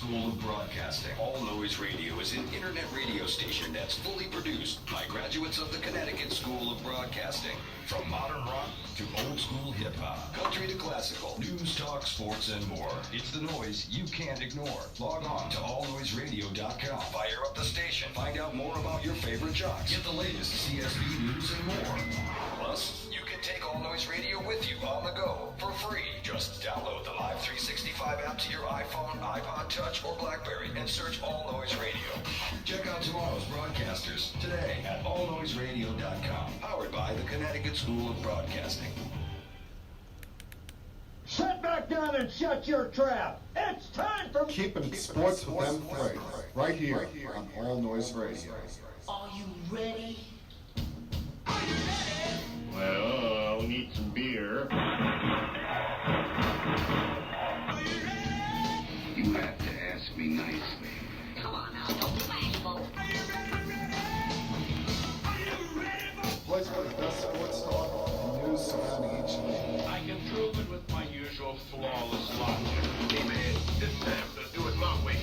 School of Broadcasting. All Noise Radio is an internet radio station that's fully produced by graduates of the Connecticut School of Broadcasting. From modern rock to old school hip-hop, country to classical, news, talk, sports, and more. It's the noise you can't ignore. Log on to allnoiseradio.com. Fire up the station. Find out more about your favorite jocks. Get the latest CSB news and more. Plus, you can take All Noise Radio with you on the go for free. Just download the Live 365 app to your iPhone, iPod Touch, or BlackBerry and search All Noise Radio. Check out tomorrow's broadcasters today at allnoiseradio.com. Powered by the Connecticut School of Broadcasting. Sit back down and shut your trap. It's time for Keeping Sports with them three, right here on All Noise Radio. Are you ready? Well, I'll need some beer. You have to ask me nicely. Come on now, don't be bashful. Place for the best sports talk and news surrounding each league. I can prove it with my usual flawless logic. Hey man, this time I'm gonna do it my way.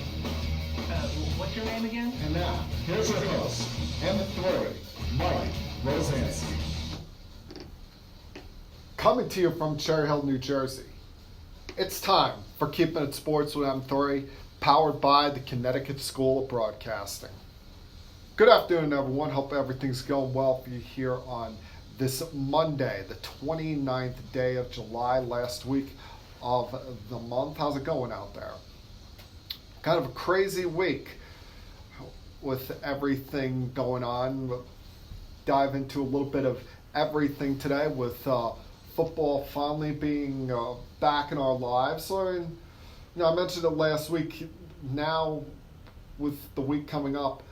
What's your name again? And now, here's your host, and the three, Mike Rosansky. Coming to you from Cherry Hill, New Jersey. It's time for Keeping It Sports with M3, powered by the Connecticut School of Broadcasting. Good afternoon, everyone. Hope everything's going well for you here on this Monday, the 29th day of July, last week of the month. How's it going out there? Kind of a crazy week with everything going on. We'll dive into a little bit of everything today with football finally being back in our lives. So, I mentioned it last week. Now, with the week coming up,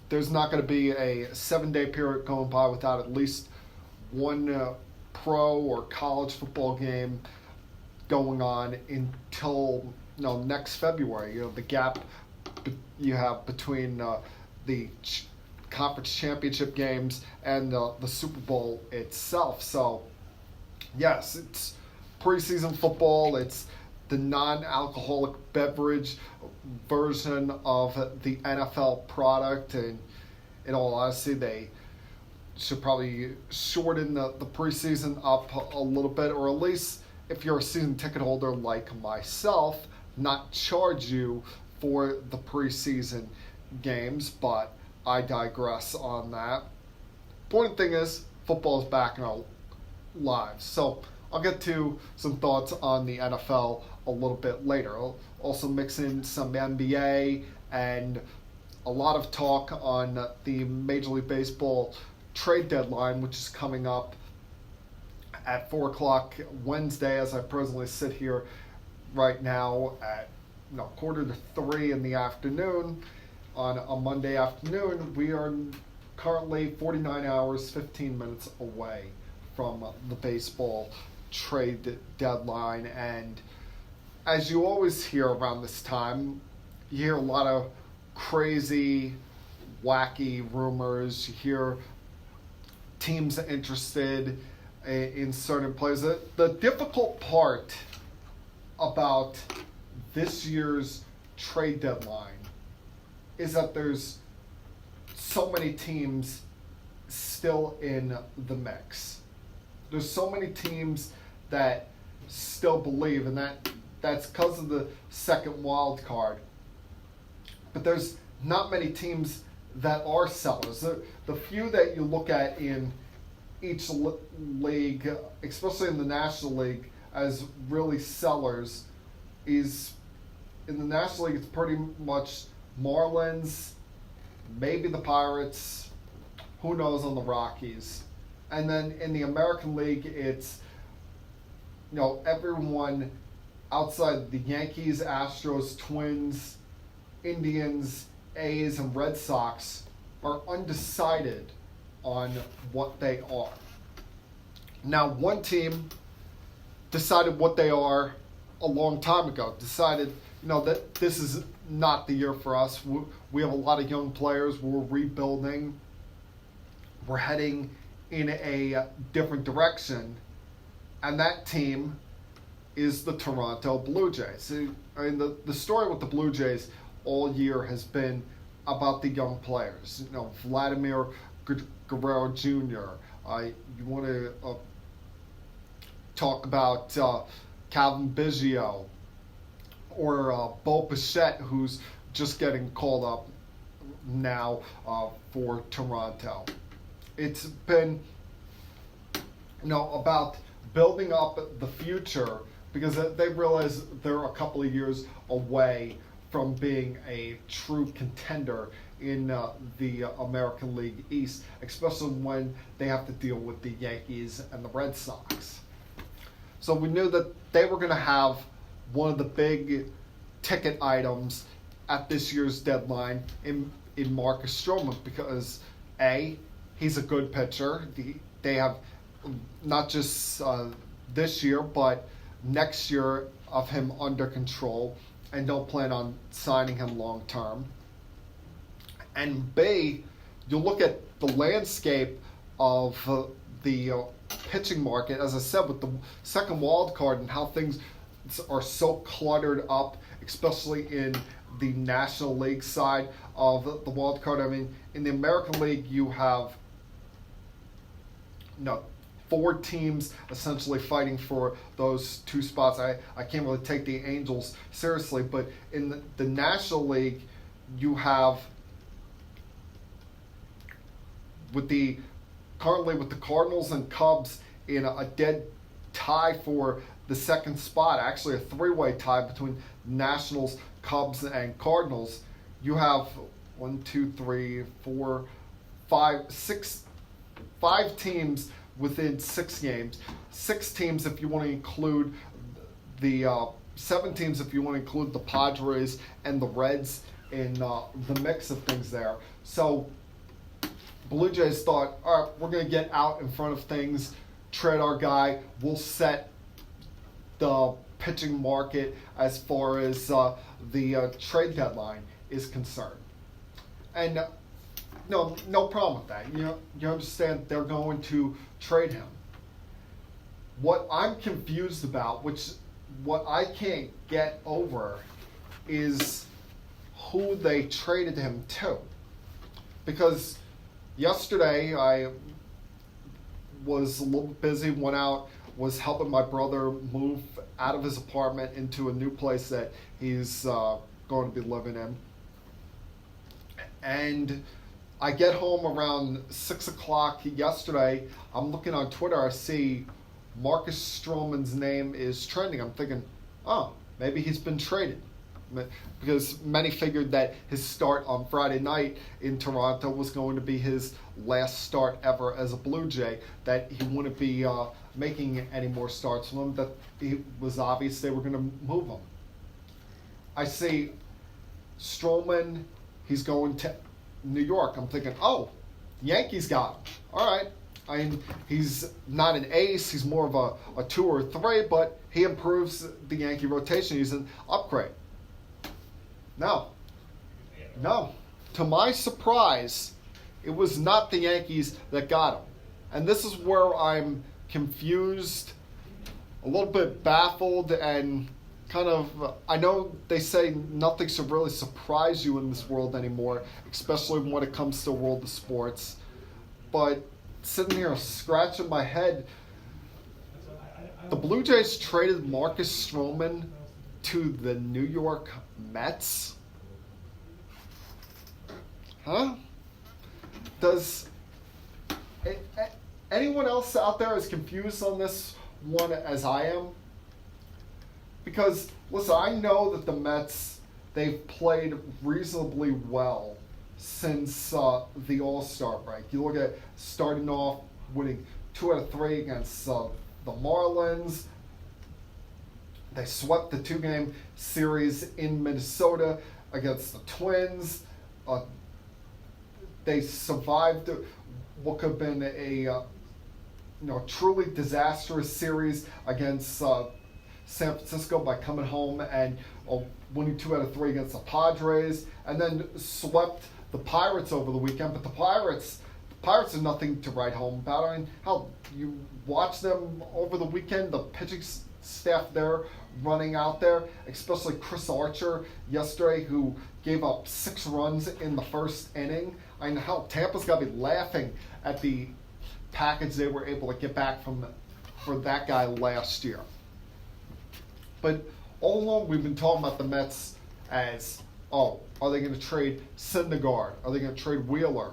there's not going to be a 7-day period going by without at least one pro or college football game going on until next February. The gap you have between the conference championship games and the Super Bowl itself. So, yes, it's preseason football. It's the non-alcoholic beverage version of the NFL product, and in all honesty, they should probably shorten the preseason up a little bit, or at least if you're a season ticket holder like myself, not charge you for the preseason games, but I digress on that. Important thing is, football is back in our lives. So I'll get to some thoughts on the NFL a little bit later. I'll also mix in some NBA and a lot of talk on the Major League Baseball trade deadline, which is coming up at 4 o'clock Wednesday, as I presently sit here right now at 2:45 in the afternoon on a Monday afternoon. We are currently 49 hours, 15 minutes away from the baseball trade deadline, and as you always hear around this time, you hear a lot of crazy, wacky rumors. You hear teams interested in certain players. The difficult part about this year's trade deadline is that there's so many teams still in the mix. There's so many teams that still believe, and that's because of the second wild card. But there's not many teams that are sellers. The few that you look at in each league, especially in the National League, as really sellers, is in the National League, it's pretty much Marlins, maybe the Pirates, who knows on the Rockies. And then in the American League, it's everyone outside the Yankees, Astros, Twins, Indians, A's, and Red Sox are undecided on what they are. Now, one team decided what they are a long time ago, decided that this is not the year for us. We have a lot of young players. We're rebuilding. We're heading in a different direction. And that team is the Toronto Blue Jays. I mean, the story with the Blue Jays all year has been about the young players. You know, Vladimir Guerrero Jr. You want to talk about Calvin Biggio or Bo Bichette, who's just getting called up now for Toronto. It's been, about building up the future, because they realize they're a couple of years away from being a true contender in the American League East, especially when they have to deal with the Yankees and the Red Sox. So we knew that they were going to have one of the big ticket items at this year's deadline in Marcus Stroman, because A, he's a good pitcher. They have not just this year, but next year of him under control, and don't plan on signing him long term. And B, you look at the landscape of the pitching market, as I said, with the second wild card and how things are so cluttered up, especially in the National League side of the wild card. I mean, in the American League, you have 4 teams essentially fighting for those 2 spots. I can't really take the Angels seriously, but in the National League, you have currently with the Cardinals and Cubs in a dead tie for the second spot, actually a 3-way tie between Nationals, Cubs, and Cardinals. You have 5 teams within 6 games. 6 teams if you want to include the 7 teams if you want to include the Padres and the Reds in the mix of things there. So Blue Jays thought, all right, we're going to get out in front of things, trade our guy, we'll set the pitching market as far as the trade deadline is concerned. And no problem with that. You understand they're going to trade him. What I'm confused about, what I can't get over, is who they traded him to. Because yesterday I was a little busy, went out, was helping my brother move out of his apartment into a new place that he's going to be living in. And I get home around 6 o'clock yesterday. I'm looking on Twitter. I see Marcus Stroman's name is trending. I'm thinking, oh, maybe he's been traded. Because many figured that his start on Friday night in Toronto was going to be his last start ever as a Blue Jay, that he wouldn't be making any more starts with him, that it was obvious they were going to move him. I see Stroman, he's going to New York. I'm thinking, oh, Yankees got him. All right. I mean, he's not an ace. He's more of a 2 or 3, but he improves the Yankee rotation. He's an upgrade. No. To my surprise, it was not the Yankees that got him. And this is where I'm confused, a little bit baffled, and kind of, I know they say nothing should really surprise you in this world anymore, especially when it comes to the world of sports. But sitting here scratching my head, the Blue Jays traded Marcus Stroman to the New York Mets? Huh? Does anyone else out there as confused on this one as I am? Because, listen, I know that the Mets, they've played reasonably well since the All-Star break. You look at starting off winning 2 out of 3 against the Marlins. They swept the 2-game series in Minnesota against the Twins. They survived what could have been a truly disastrous series against San Francisco by coming home and winning 2 out of 3 against the Padres, and then swept the Pirates over the weekend. But the Pirates are nothing to write home about. I mean, hell, you watch them over the weekend. The pitching staff there running out there, especially Chris Archer yesterday, who gave up 6 runs in the first inning. I know how Tampa's got to be laughing at the package they were able to get back for that guy last year. But all along, we've been talking about the Mets as, are they going to trade Syndergaard? Are they going to trade Wheeler?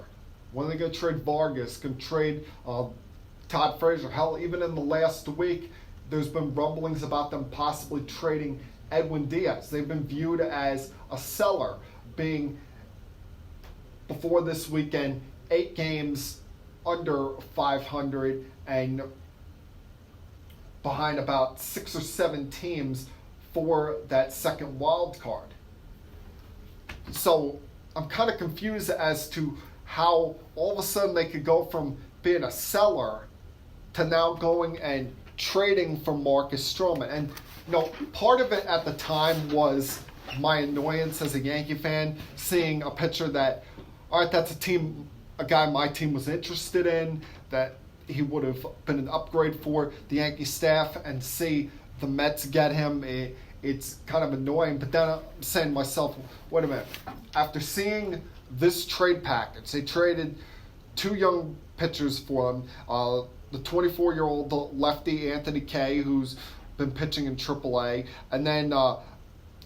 When are they going to trade Vargas? Going to trade Todd Frazier? Hell, even in the last week, there's been rumblings about them possibly trading Edwin Diaz. They've been viewed as a seller, being, before this weekend, 8 games under 500 and behind about 6 or 7 teams for that second wild card. So I'm kind of confused as to how all of a sudden they could go from being a seller to now going and trading for Marcus Stroman. And part of it at the time was my annoyance as a Yankee fan, seeing a pitcher that, all right, that's a guy my team was interested in, that he would have been an upgrade for the Yankee staff, and see the Mets get him. It's kind of annoying, but then I'm saying to myself, wait a minute. After seeing this trade package, they traded 2 young pitchers for him. The 24-year-old lefty Anthony Kay, who's been pitching in AAA, and then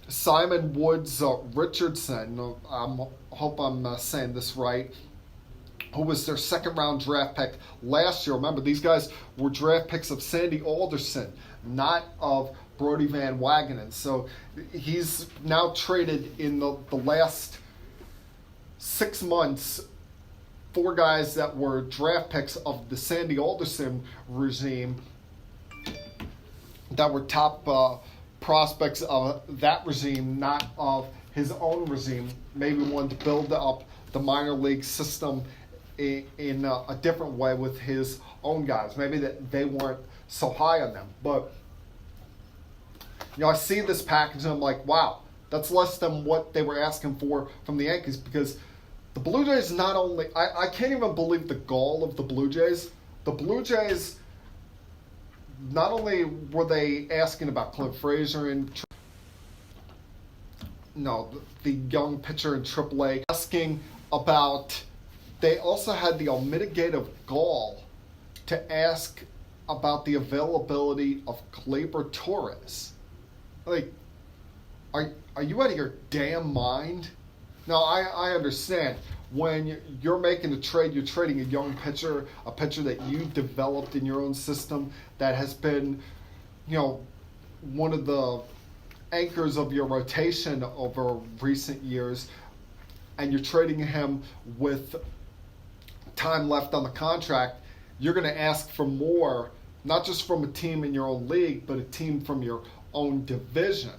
Simon Woods Richardson, I hope I'm saying this right, who was their second-round draft pick last year. Remember, these guys were draft picks of Sandy Alderson, not of Brody Van Wagenen. So he's now traded in the last 6 months 4 guys that were draft picks of the Sandy Alderson regime that were top prospects of that regime, not of his own regime. Maybe wanted to build up the minor league system in a different way with his own guys. Maybe that they weren't so high on them. But I see this package and I'm like, wow, that's less than what they were asking for from the Yankees, because the Blue Jays not only, I can't even believe the gall of the Blue Jays. The Blue Jays, not only were they asking about Clint Frazier and the young pitcher in AAA, asking about, they also had the unmitigated gall to ask about the availability of Gleyber Torres. Like, are you out of your damn mind? Now, I understand when you're making a trade, you're trading a young pitcher, a pitcher that you developed in your own system, that has been, one of the anchors of your rotation over recent years, and you're trading him with time left on the contract. You're going to ask for more, not just from a team in your own league, but a team from your own division.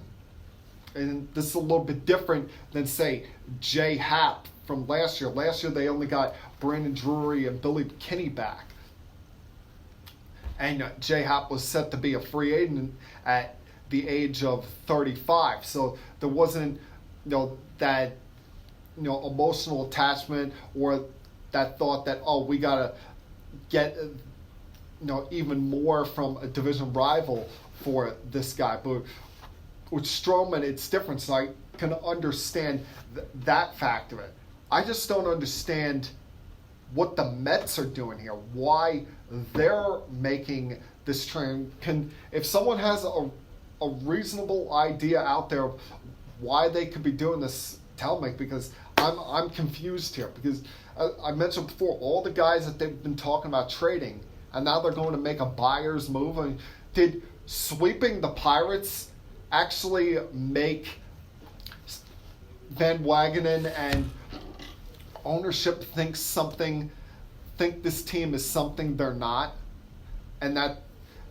And this is a little bit different than, say, Jay Happ from last year. Last year, they only got Brandon Drury and Billy McKinney back. And Jay Happ was set to be a free agent at the age of 35. So there wasn't, that, emotional attachment or that thought that, we got to get, even more from a division rival for this guy. But with Stroman, it's different, so I can understand that fact of it. I just don't understand what the Mets are doing here, why they're making this trade. If someone has a reasonable idea out there of why they could be doing this, tell me, because I'm confused here. Because I mentioned before, all the guys that they've been talking about trading, and now they're going to make a buyer's move. I mean, did sweeping the Pirates actually make Van Wagenen and ownership think this team is something they're not, and that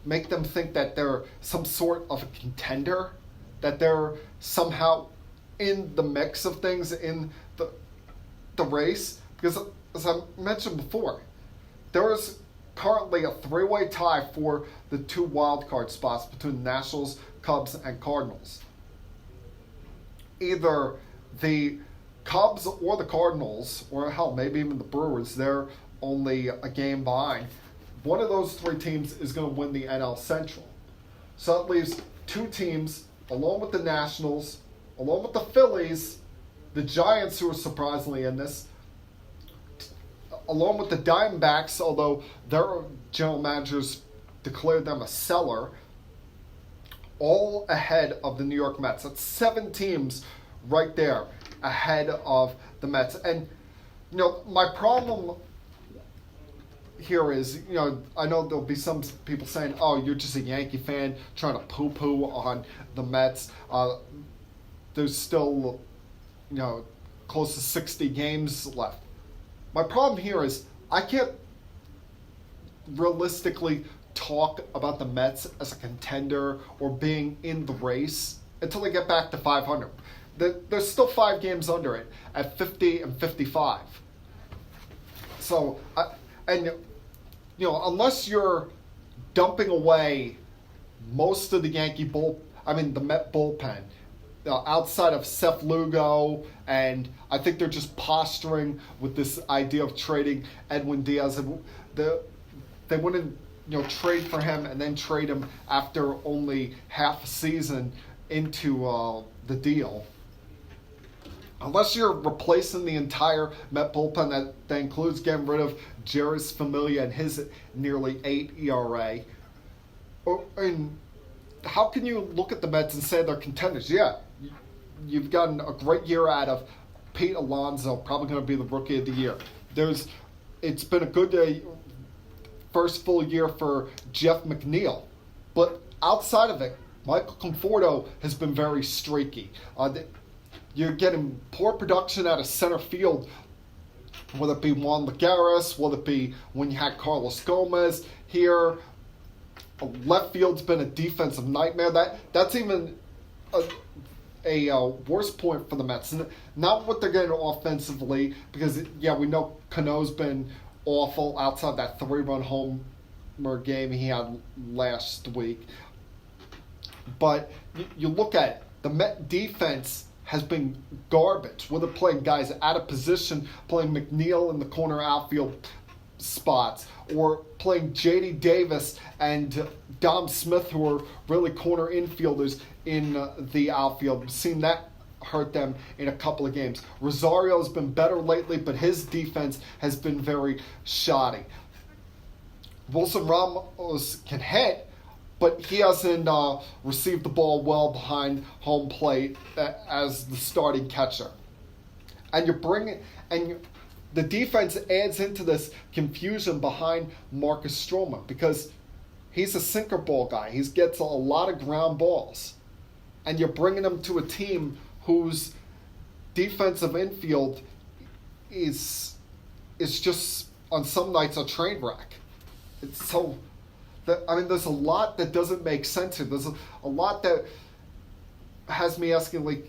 make them think that they're some sort of a contender, that they're somehow in the mix of things, in the race? Because as I mentioned before, there is currently a 3-way tie for the 2 wild card spots between the Nationals, Cubs, and Cardinals. Either the Cubs or the Cardinals, or hell, maybe even the Brewers, they're only a game behind. One of those 3 teams is going to win the NL Central. So that leaves two teams, along with the Nationals, along with the Phillies, the Giants, who are surprisingly in this, along with the Diamondbacks, although their general managers declared them a seller, all ahead of the New York Mets. That's 7 teams right there ahead of the Mets. And, my problem here is, I know there'll be some people saying, oh, you're just a Yankee fan trying to poo-poo on the Mets. There's still, close to 60 games left. My problem here is I can't realistically talk about the Mets as a contender or being in the race until they get back to 500. There's still 5 games under it at 50 and 55. So, unless you're dumping away most of the the Met bullpen, outside of Seth Lugo, and I think they're just posturing with this idea of trading Edwin Diaz. They wouldn't, trade for him and then trade him after only half a season into the deal. Unless you're replacing the entire Met bullpen, that includes getting rid of Jeurys Familia and his nearly 8 ERA. And how can you look at the Mets and say they're contenders? Yeah, you've gotten a great year out of Pete Alonso, probably going to be the Rookie of the Year. It's been a good first full year for Jeff McNeil. But outside of it, Michael Conforto has been very streaky. You're getting poor production out of center field, whether it be Juan Lagares, whether it be when you had Carlos Gomez here. Left field's been a defensive nightmare. That's even a worse point for the Mets. Not what they're getting offensively, because, we know Cano's been awful outside that 3-run homer game he had last week. But you look at it, the Met defense has been garbage. Whether playing guys out of position, playing McNeil in the corner outfield spots, or playing J.D. Davis and Dom Smith, who are really corner infielders in the outfield. We've seen that hurt them in a couple of games. Rosario's been better lately, but his defense has been very shoddy. Wilson Ramos can hit, but he hasn't received the ball well behind home plate as the starting catcher. And the defense adds into this confusion behind Marcus Stroman, because he's a sinker ball guy. He gets a lot of ground balls. And you're bringing him to a team whose defensive infield is just, on some nights, a train wreck. There's a lot that doesn't make sense here. There's a lot that has me asking,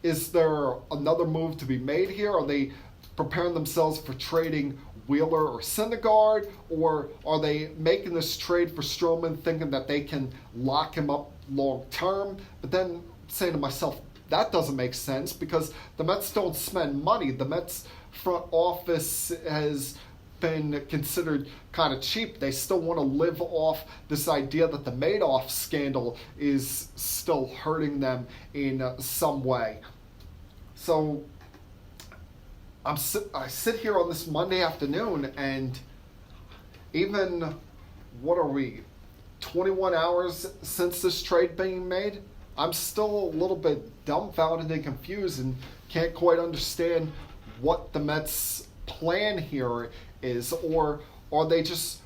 is there another move to be made here? Are they preparing themselves for trading Wheeler or Syndergaard? Or are they making this trade for Stroman thinking that they can lock him up long term? But then saying to myself, that doesn't make sense, because the Mets don't spend money. The Mets front office has been considered kind of cheap. They still want to live off this idea that the Madoff scandal is still hurting them in some way. So I sit here on this Monday afternoon, and even, 21 hours since this trade being made, I'm still a little bit dumbfounded and confused and can't quite understand what the Mets' plan here is. Or are they just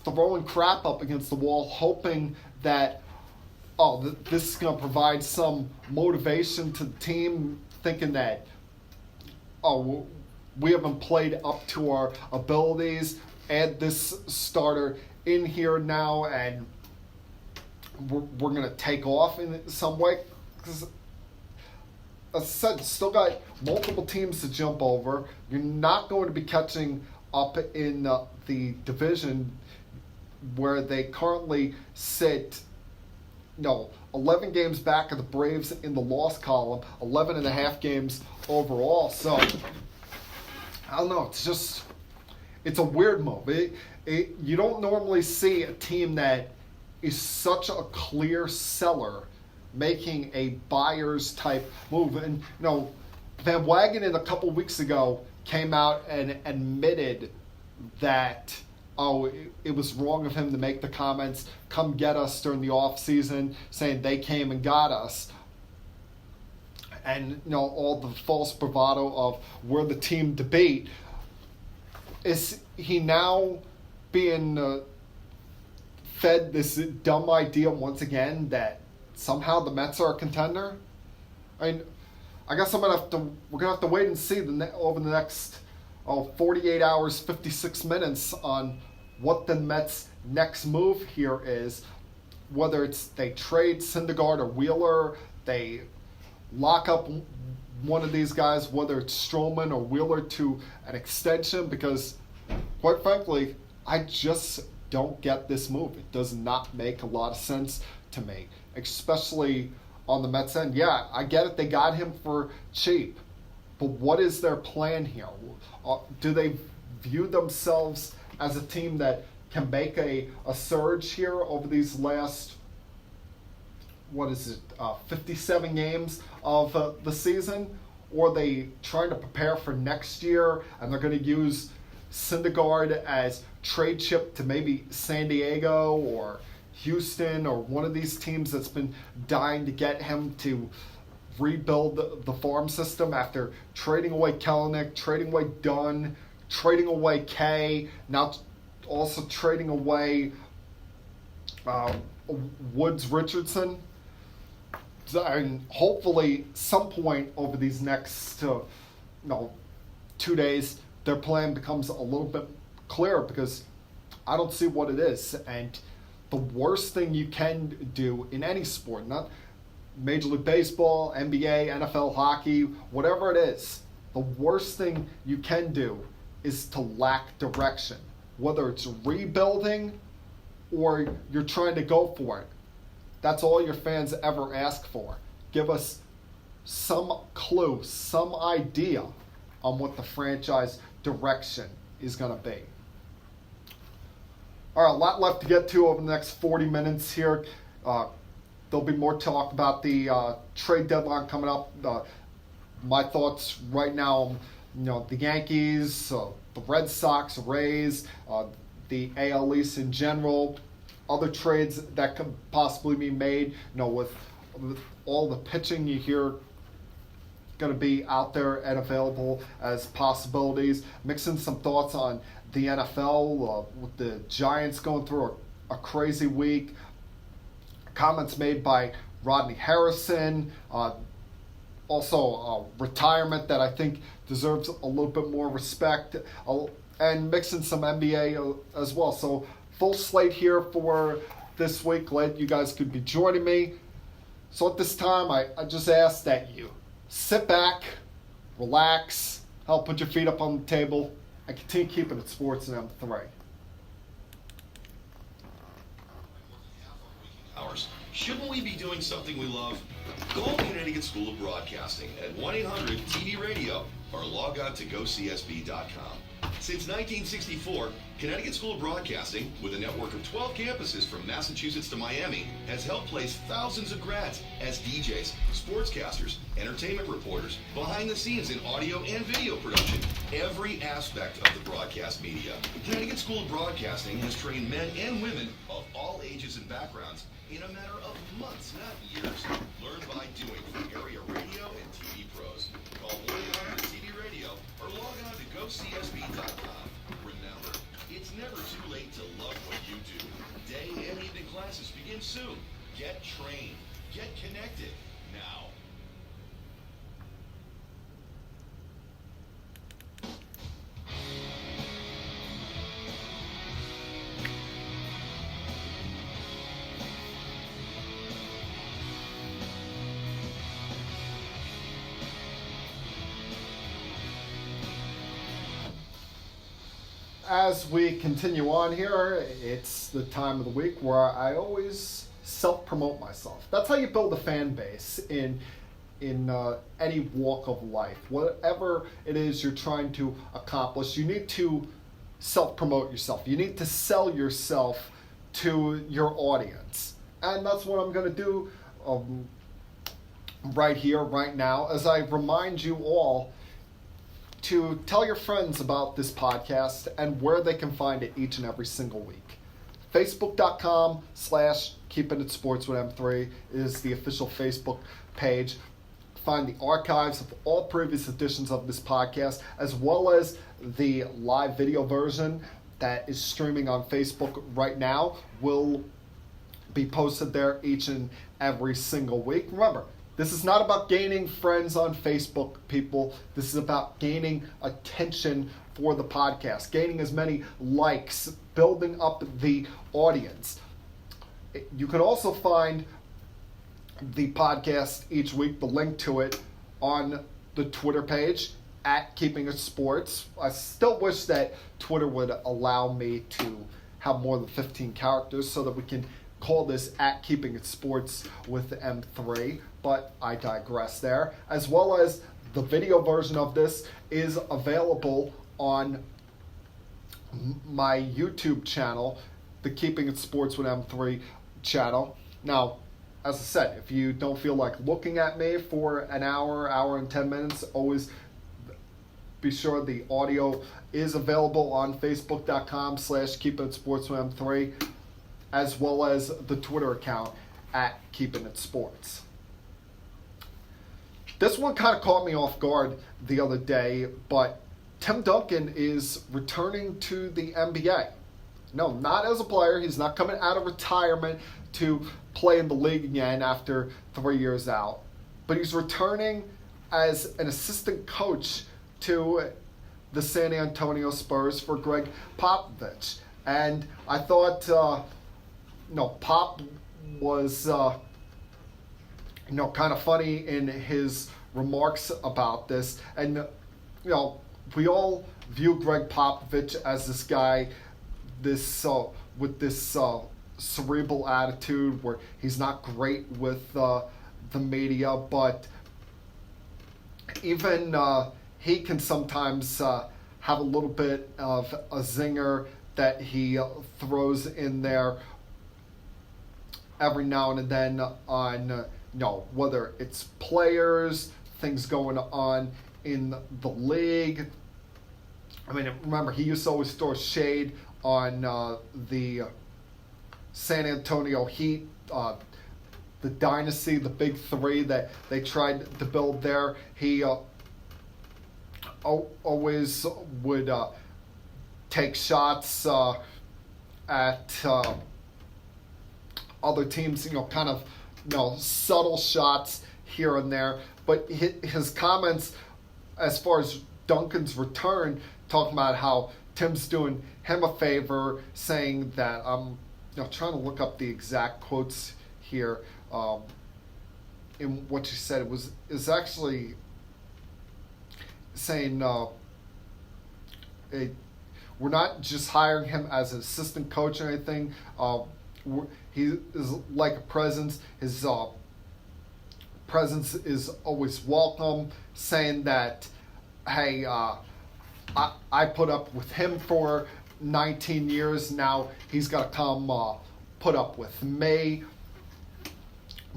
throwing crap up against the wall, hoping that, this is going to provide some motivation to the team, thinking that, we haven't played up to our abilities, add this starter in here now, and we're going to take off in some way? Because, as I said, still got multiple teams to jump over. You're not going to be catching up in the division where they currently sit, 11 games back of the Braves in the loss column, 11 and a half games overall. So, I don't know, it's a weird move. You don't normally see a team that is such a clear seller making a buyer's type move. And Van Wagenen a couple weeks ago came out and admitted that it was wrong of him to make the comments, "Come get us" during the offseason, saying they came and got us. And all the false bravado of we're the team to beat. Is he now being fed this dumb idea once again that somehow the Mets are a contender? I guess we're gonna have to wait and see over the next 48 hours, 56 minutes on what the Mets' next move here is. Whether it's they trade Syndergaard or Wheeler, they lock up one of these guys, whether it's Stroman or Wheeler, to an extension, because quite frankly, I just don't get this move. It does not make a lot of sense to me, especially on the Mets end. Yeah, I get it. They got him for cheap. But what is their plan here? Do they view themselves as a team that can make a surge here over these last, 57 games of the season? Or are they trying to prepare for next year and they're going to use Syndergaard as trade chip to maybe San Diego or Houston or one of these teams that's been dying to get him to rebuild the farm system after trading away Kelenic, trading away Dunn, trading away Kay, now also trading away Woods Richardson? And hopefully some point over these next 2 days, their plan becomes a little bit clearer, because I don't see what it is. And the worst thing you can do in any sport, not Major League Baseball, NBA, NFL, hockey, whatever it is, the worst thing you can do is to lack direction. Whether it's rebuilding or you're trying to go for it. That's all your fans ever ask for. Give us some clue, some idea on what the franchise direction is going to be. All right, a lot left to get to over the next 40 minutes here. There'll be more talk about the trade deadline coming up. My thoughts right now, the Yankees, the Red Sox, Rays, the AL East in general, other trades that could possibly be made, with all the pitching you hear going to be out there and available as possibilities. Mixing some thoughts on the NFL with the Giants going through a crazy week. Comments made by Rodney Harrison. Also retirement that I think deserves a little bit more respect. And mixing some NBA as well. So full slate here for this week. Glad you guys could be joining me. So at this time, I just ask that you sit back, relax, help put your feet up on the table, and continue keeping it sports in M3. Hours. Shouldn't we be doing something we love? Call Connecticut School of Broadcasting at 1-800-TV-RADIO or log on to gocsb.com. Since 1964, Connecticut School of Broadcasting, with a network of 12 campuses from Massachusetts to Miami, has helped place thousands of grads as DJs, sportscasters, entertainment reporters, behind the scenes in audio and video production, every aspect of the broadcast media. Connecticut School of Broadcasting has trained men and women of all ages and backgrounds in a matter of months, not years. Learn by doing from area radio and TV pros. Call 1-800-TV-RADIO or log on to gocsb.com. Remember, it's never too late to love what you do. Day and evening classes begin soon. Get trained. Get connected now. As we continue on here, it's the time of the week where I always self-promote myself. That's how you build a fan base in any walk of life. Whatever it is you're trying to accomplish, you need to self-promote yourself. You need to sell yourself to your audience. And that's what I'm going to do right here, right now, as I remind you all to tell your friends about this podcast and where they can find it each and every single week. Facebook.com/KeepingItSports with M3 is the official Facebook page. Find the archives of all previous editions of this podcast, as well as the live video version that is streaming on Facebook right now will be posted there each and every single week. Remember, this is not about gaining friends on Facebook, people. This is about gaining attention for the podcast, gaining as many likes, building up the audience. You can also find the podcast each week, the link to it, on the Twitter page at Keeping It Sports. I still wish that Twitter would allow me to have more than 15 characters so that we can call this at Keeping It Sports with M3, but I digress there. As well as the video version of this is available on my YouTube channel, the Keeping It Sports with M3 channel. Now, as I said, if you don't feel like looking at me for an hour and 10 minutes, always be sure the audio is available on Facebook.com/KeepingItSports with M3, as well as the Twitter account at Keeping It Sports. This one kind of caught me off guard the other day, but Tim Duncan is returning to the NBA. No, not as a player. He's not coming out of retirement to play in the league again after 3 years out. But he's returning as an assistant coach to the San Antonio Spurs for Greg Popovich. And I thought, Pop was, kind of funny in his remarks about this. And, we all view Greg Popovich as this guy, with this cerebral attitude where he's not great with the media, but even he can sometimes have a little bit of a zinger that he throws in there every now and then on, whether it's players, things going on in the league. I mean, remember, he used to always throw shade on the San Antonio Heat, the dynasty, the big three that they tried to build there. He always would take shots at other teams, kind of, subtle shots here and there. But his comments as far as Duncan's return, talking about how Tim's doing him a favor, saying that I'm trying to look up the exact quotes here. In what you said, is actually saying we're not just hiring him as an assistant coach or anything. He is like a presence. His presence is always welcome. Saying that, hey, I put up with him for 19 years. Now he's got to come put up with me.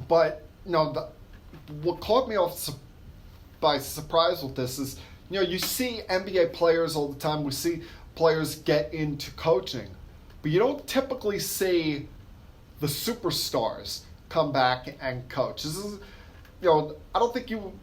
But what caught me off by surprise with this is, you see NBA players all the time. We see players get into coaching, but you don't typically see the superstars come back and coach. This is, I don't think you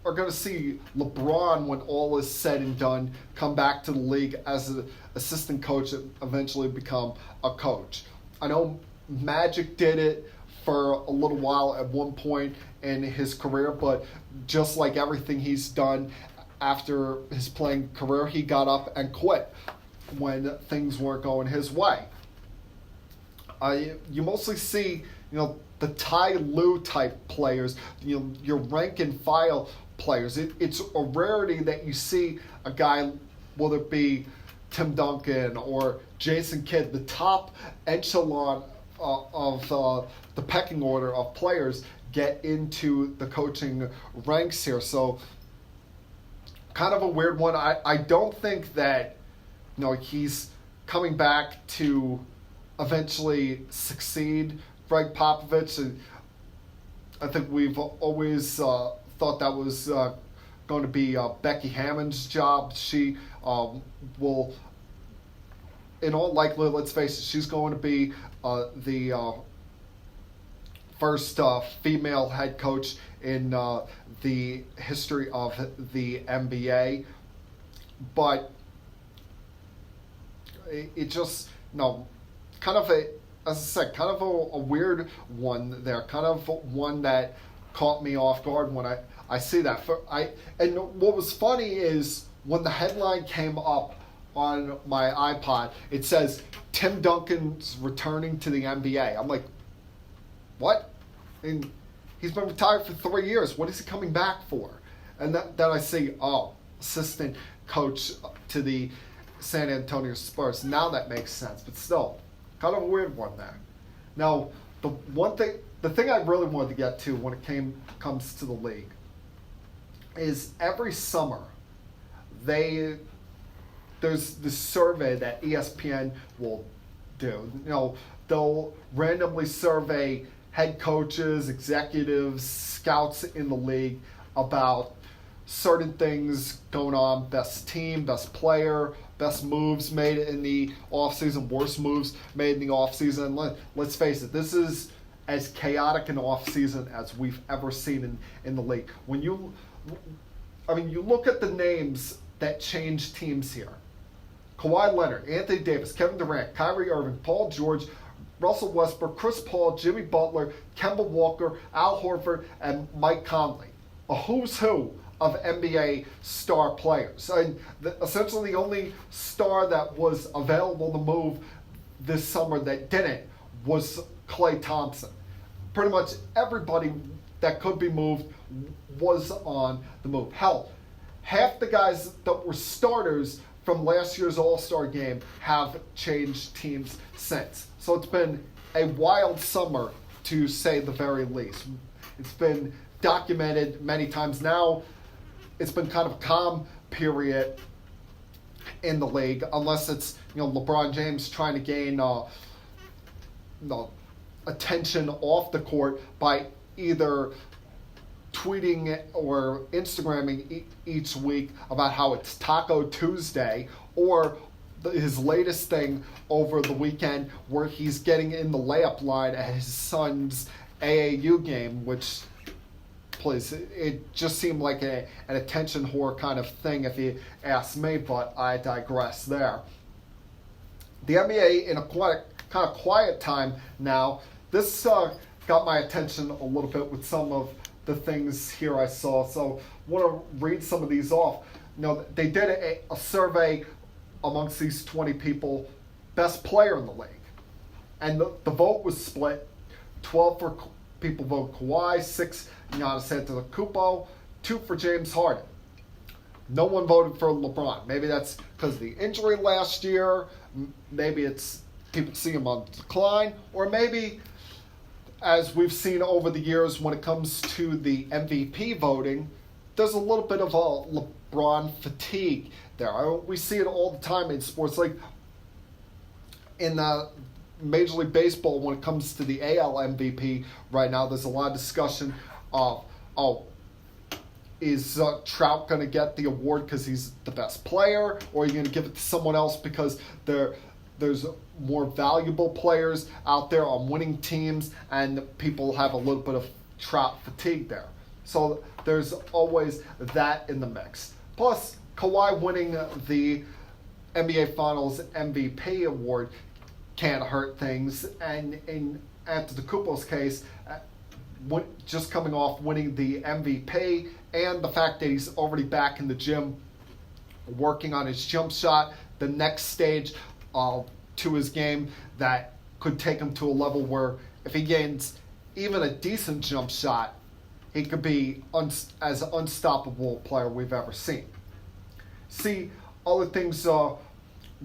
are going to see LeBron, when all is said and done, come back to the league as an assistant coach and eventually become a coach. I know Magic did it for a little while at one point in his career, but just like everything he's done after his playing career, he got up and quit when things weren't going his way. You mostly see, the Ty Lue type players, your rank and file players. It's a rarity that you see a guy, whether it be Tim Duncan or Jason Kidd, the top echelon of the pecking order of players, get into the coaching ranks here. So kind of a weird one. I don't think that he's coming back to eventually succeed Greg Popovich. And I think we've always thought that was going to be Becky Hammond's job. She will, in all likelihood, let's face it, she's going to be the first female head coach in the history of the NBA. But it just, kind of as I said, kind of a weird one there, kind of one that caught me off guard when I see that. And what was funny is when the headline came up on my iPod, it says, Tim Duncan's returning to the NBA. I'm like, what? And he's been retired for 3 years. What is he coming back for? And then I see, assistant coach to the San Antonio Spurs. Now that makes sense, but still, kind of a weird one there. Now, the thing I really wanted to get to when it comes to the league is every summer there's this survey that ESPN will do. They'll randomly survey head coaches, executives, scouts in the league about certain things going on, best team, best player, best moves made in the offseason, worst moves made in the offseason. Let's face it, this is as chaotic an offseason as we've ever seen in the league. When you look at the names that changed teams here. Kawhi Leonard, Anthony Davis, Kevin Durant, Kyrie Irving, Paul George, Russell Westbrook, Chris Paul, Jimmy Butler, Kemba Walker, Al Horford, and Mike Conley. A who's who of NBA star players. And essentially the only star that was available to move this summer that didn't was Klay Thompson. Pretty much everybody that could be moved was on the move. Hell, half the guys that were starters from last year's All-Star game have changed teams since. So it's been a wild summer, to say the very least. It's been documented many times now. It's been kind of a calm period in the league, unless it's LeBron James trying to gain attention off the court by either tweeting or Instagramming each week about how it's Taco Tuesday, or his latest thing over the weekend where he's getting in the layup line at his son's AAU game, which, please, it just seemed like an attention whore kind of thing if you ask me, but I digress there. The NBA in a kind of quiet time now. This got my attention a little bit with some of the things here I saw, so I want to read some of these off. They did a survey amongst these 20 people, best player in the league, and the vote was split. 12 for people vote Kawhi, 6 Giannis Antetokounmpo, 2 for James Harden. No one voted for LeBron. Maybe that's because of the injury last year. Maybe it's people see him on decline, or maybe, as we've seen over the years when it comes to the MVP voting, there's a little bit of a LeBron fatigue there. We see it all the time in sports. Like in Major League Baseball, when it comes to the AL MVP right now, there's a lot of discussion of, is Trout going to get the award because he's the best player, or are you going to give it to someone else because there's more valuable players out there on winning teams, and people have a little bit of Trout fatigue there. So there's always that in the mix. Plus, Kawhi winning the NBA Finals MVP award can't hurt things. And in Antetokounmpo's case, just coming off winning the MVP and the fact that he's already back in the gym working on his jump shot, the next stage to his game that could take him to a level where if he gains even a decent jump shot, he could be as unstoppable player we've ever seen. See other things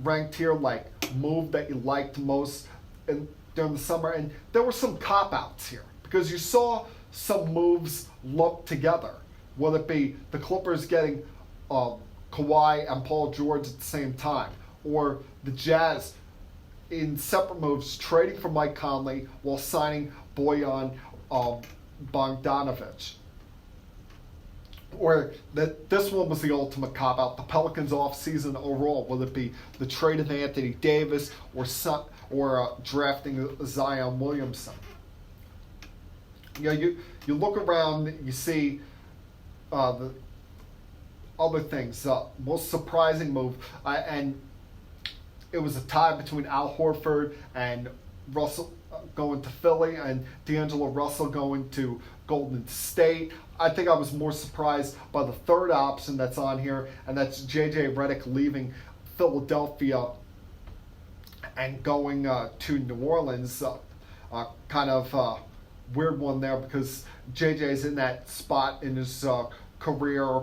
ranked here, like move that you liked most during the summer, and there were some cop-outs here because you saw some moves lumped together, whether it be the Clippers getting Kawhi and Paul George at the same time, or the Jazz in separate moves, trading for Mike Conley while signing Bojan Bogdanovic. Or that this one was the ultimate cop-out. The Pelicans' offseason overall, whether it be the trade of Anthony Davis or drafting Zion Williamson. You look around, you see the other things. Most surprising move, and it was a tie between Al Horford and Russell going to Philly and D'Angelo Russell going to Golden State. I think I was more surprised by the third option that's on here, and that's J.J. Redick leaving Philadelphia and going to New Orleans. Kind of weird one there because J.J.'s in that spot in his career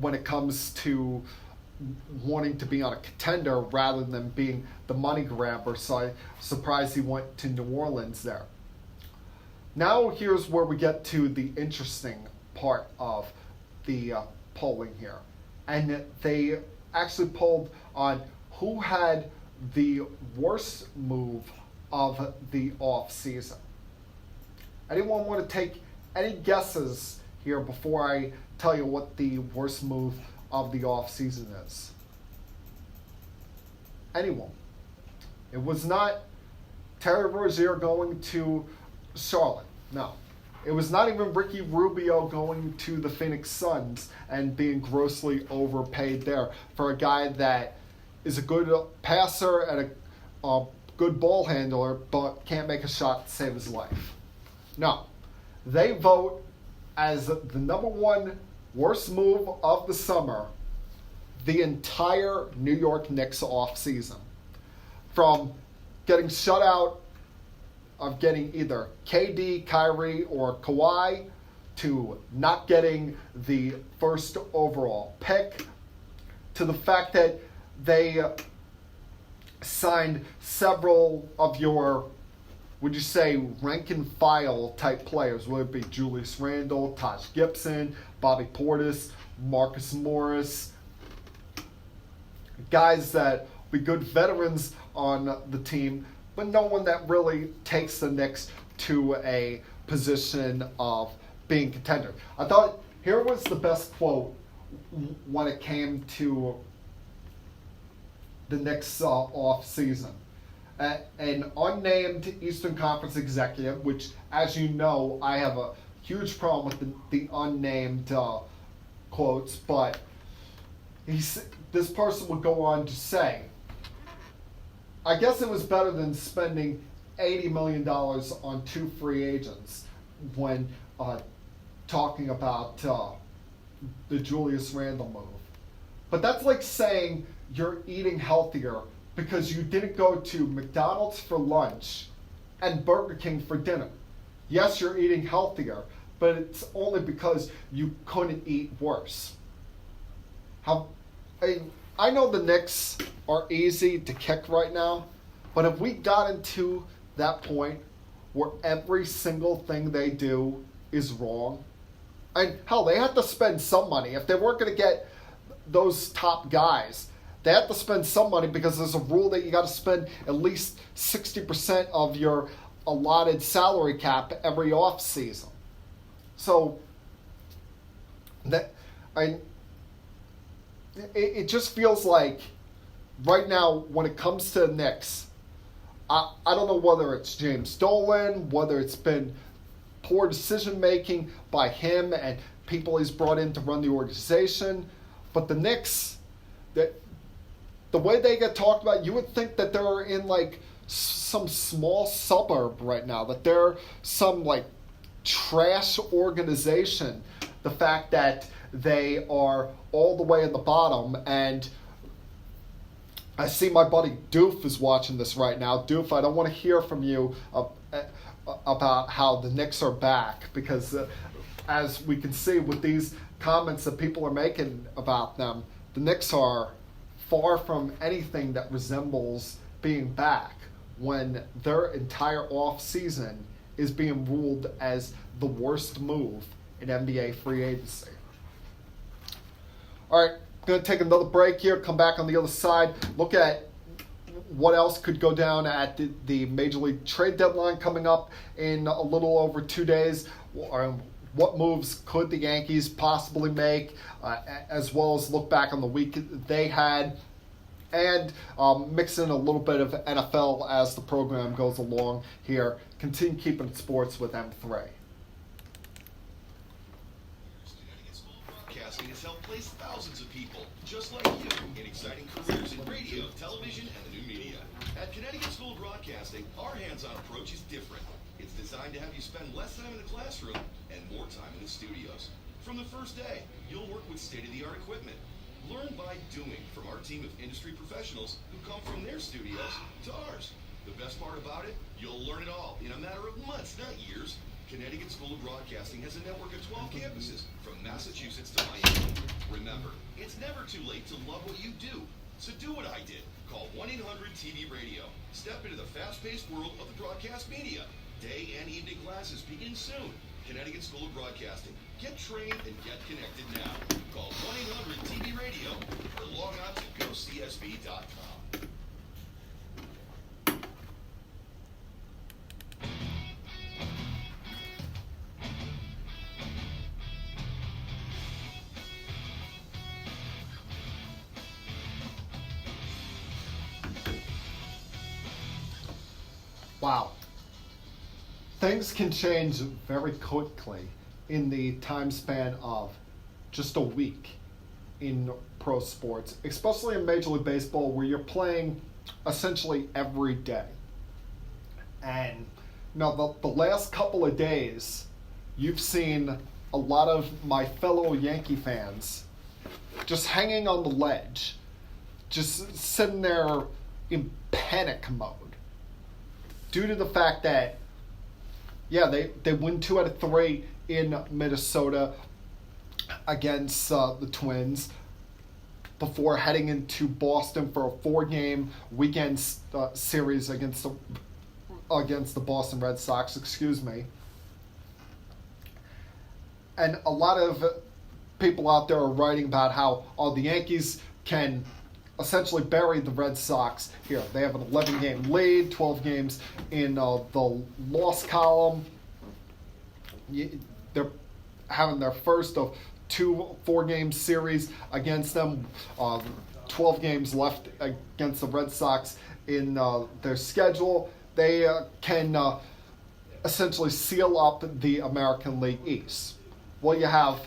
when it comes to wanting to be on a contender rather than being the money grabber. So I'm surprised he went to New Orleans there. Now here's where we get to the interesting part of the polling here. And they actually polled on who had the worst move of the offseason. Anyone want to take any guesses here before I tell you what the worst move of the offseason is? Anyone? It was not Terry Rozier going to Charlotte. No. It was not even Ricky Rubio going to the Phoenix Suns and being grossly overpaid there for a guy that is a good passer and a good ball handler, but can't make a shot to save his life. No. They vote as the number one worst move of the summer, the entire New York Knicks offseason. From getting shut out of getting either KD, Kyrie, or Kawhi, to not getting the first overall pick, to the fact that they signed several of your, would you say, rank and file type players, whether it be Julius Randle, Taj Gibson, Bobby Portis, Marcus Morris, guys that be good veterans on the team, but no one that really takes the Knicks to a position of being contender. I thought here was the best quote when it came to the Knicks off season. An unnamed Eastern Conference executive, which, as you know, I have a huge problem with the unnamed quotes, but this person would go on to say, I guess it was better than spending $80 million on two free agents when talking about the Julius Randle move. But that's like saying you're eating healthier because you didn't go to McDonald's for lunch and Burger King for dinner. Yes, you're eating healthier, but it's only because you couldn't eat worse. I know the Knicks are easy to kick right now, but if we got into that point where every single thing they do is wrong, and hell, they have to spend some money. If they weren't going to get those top guys, they have to spend some money because there's a rule that you got to spend at least 60% of your allotted salary cap every off season. So it just feels like right now when it comes to the Knicks, I don't know whether it's James Dolan, whether it's been poor decision making by him and people he's brought in to run the organization, but the Knicks, the way they get talked about, you would think that they're in like some small suburb right now, that they're some like trash organization. The fact that they are all the way at the bottom, and I see my buddy Doof is watching this right now. Doof, I don't want to hear from you about how the Knicks are back, because as we can see with these comments that people are making about them, the Knicks are far from anything that resembles being back when their entire off season is being ruled as the worst move in NBA free agency. All right, going to take another break here, come back on the other side, look at what else could go down at the Major League trade deadline coming up in a little over 2 days. What moves could the Yankees possibly make, as well as look back on the week they had, and mix in a little bit of NFL as the program goes along here. Continue keeping it sports with M3. Broadcasting has helped place thousands of people just like you in exciting careers in radio, television, and the new media. At Connecticut School of Broadcasting, our hands-on approach is different. It's designed to have you spend less time in the classroom and more time in the studios. From the first day, you'll work with state-of-the-art equipment. Learn by doing from our team of industry professionals who come from their studios to ours. The best part about it, you'll learn it all in a matter of months, not years. Connecticut School of Broadcasting has a network of 12 campuses from Massachusetts to Miami. Remember, it's never too late to love what you do. So do what I did. Call 1-800-TV-RADIO. Step into the fast-paced world of the broadcast media. Day and evening classes begin soon. Connecticut School of Broadcasting. Get trained and get connected now. Call 1-800-TV-RADIO or log on to GoCSB.com. Wow. Things can change very quickly in the time span of just a week in pro sports, especially in Major League Baseball, where you're playing essentially every day. And now the last couple of days, you've seen a lot of my fellow Yankee fans just hanging on the ledge, just sitting there in panic mode, due to the fact that, yeah, they win 2 out of 3 in Minnesota against the Twins before heading into Boston for a 4-game weekend series against the Boston Red Sox, And a lot of people out there are writing about how the Yankees can essentially bury the Red Sox here. They have an 11-game lead, 12 games in the loss column. They're having their first of 2 4-game series against them. 12 games left against the Red Sox in their schedule. They can essentially seal up the American League East. Well, you have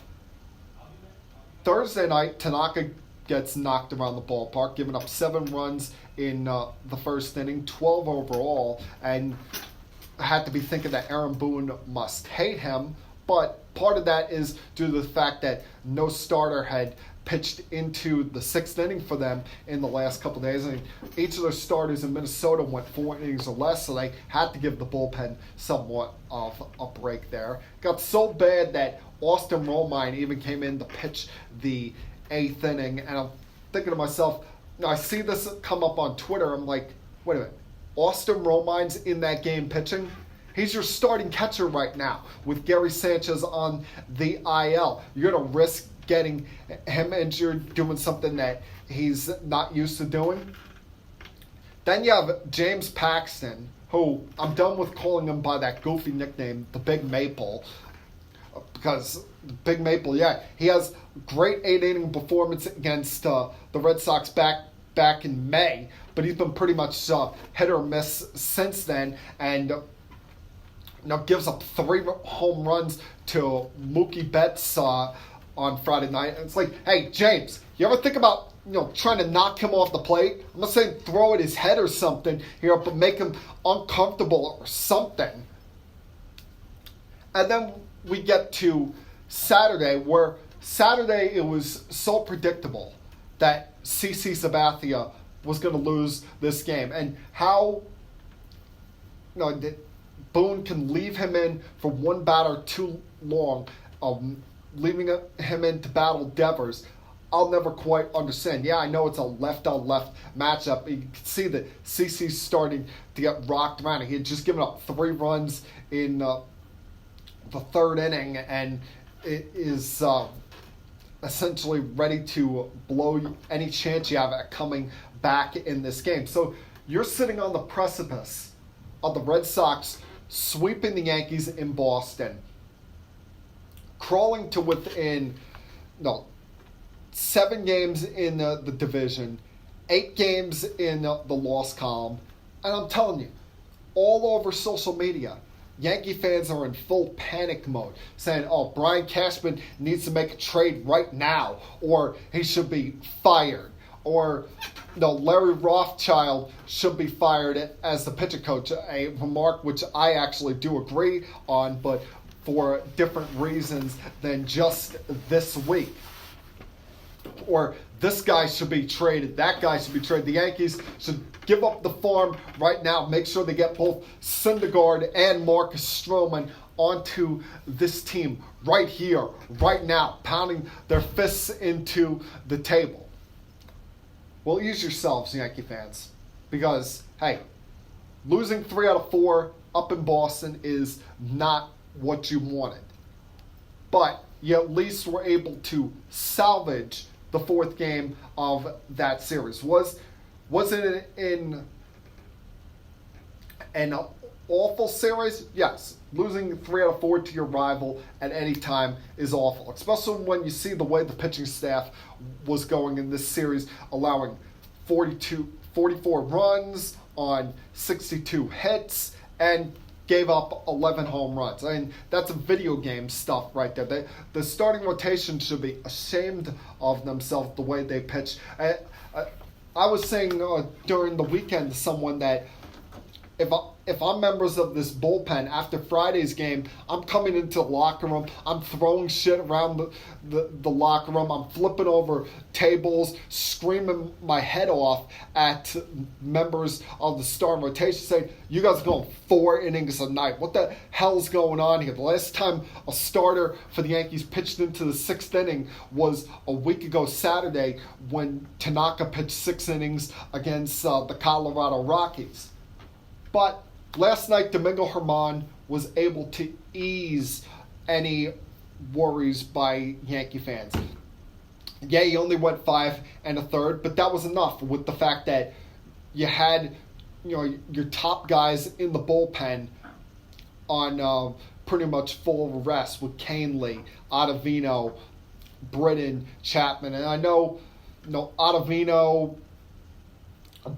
Thursday night, Tanaka gets knocked around the ballpark, giving up 7 runs in the first inning, 12 overall, and had to be thinking that Aaron Boone must hate him, but part of that is due to the fact that no starter had pitched into the 6th inning for them in the last couple of days. And each of their starters in Minnesota went 4 innings or less, so they had to give the bullpen somewhat of a break there. Got so bad that Austin Romine even came in to pitch the 8th inning, and I'm thinking to myself, I see this come up on Twitter, I'm like, wait a minute, Austin Romine's in that game pitching? He's your starting catcher right now with Gary Sanchez on the IL. You're going to risk getting him injured doing something that he's not used to doing? Then you have James Paxton, who I'm done with calling him by that goofy nickname, the Big Maple, because Big Maple, he has great 8-inning performance against the Red Sox back in May, but he's been pretty much hit or miss since then, and gives up 3 home runs to Mookie Betts on Friday night. And it's like, hey, James, you ever think about trying to knock him off the plate? I'm not saying throw at his head or something here, but make him uncomfortable or something. And then we get to Saturday, where Saturday it was so predictable that CC Sabathia was going to lose this game, and how Boone can leave him in for 1 batter too long, leaving him in to battle Devers. I'll never quite understand. Yeah, I know it's a left-on-left matchup. You can see that CC's starting to get rocked around. He had just given up 3 runs in the 3rd inning, and it is essentially ready to blow any chance you have at coming back in this game. So You're sitting on the precipice of the Red Sox sweeping the Yankees in Boston, crawling to within 7 games in the division, 8 games in the loss column, and I'm telling you, all over social media, Yankee fans are in full panic mode, saying, oh, Brian Cashman needs to make a trade right now, or he should be fired, or Larry Rothschild should be fired as the pitcher coach, a remark which I actually do agree on, but for different reasons than just this week. Or this guy should be traded, that guy should be traded. The Yankees should give up the farm right now, make sure they get both Syndergaard and Marcus Stroman onto this team right here, right now, pounding their fists into the table. Well, ease yourselves, Yankee fans, because, hey, losing 3 out of 4 up in Boston is not what you wanted. But you at least were able to salvage the 4th game of that series. Was it an awful series? Yes. Losing 3 out of 4 to your rival at any time is awful, especially when you see the way the pitching staff was going in this series, allowing 44 runs on 62 hits and gave up 11 home runs. I mean, that's a video game stuff right there. The starting rotation should be ashamed of themselves the way they pitch. I was saying during the weekend to someone that if I'm members of this bullpen after Friday's game, I'm coming into the locker room, I'm throwing shit around the locker room, I'm flipping over tables, screaming my head off at members of the starting rotation, saying, you guys are going 4 innings a night. What the hell's going on here? The last time a starter for the Yankees pitched into the 6th inning was a week ago Saturday when Tanaka pitched 6 innings against the Colorado Rockies. But last night, Domingo Germán was able to ease any worries by Yankee fans. Yeah, he only went 5 1/3, but that was enough with the fact that you had your top guys in the bullpen on pretty much full rest with Canely, Ottavino, Britton, Chapman. And I know Ottavino,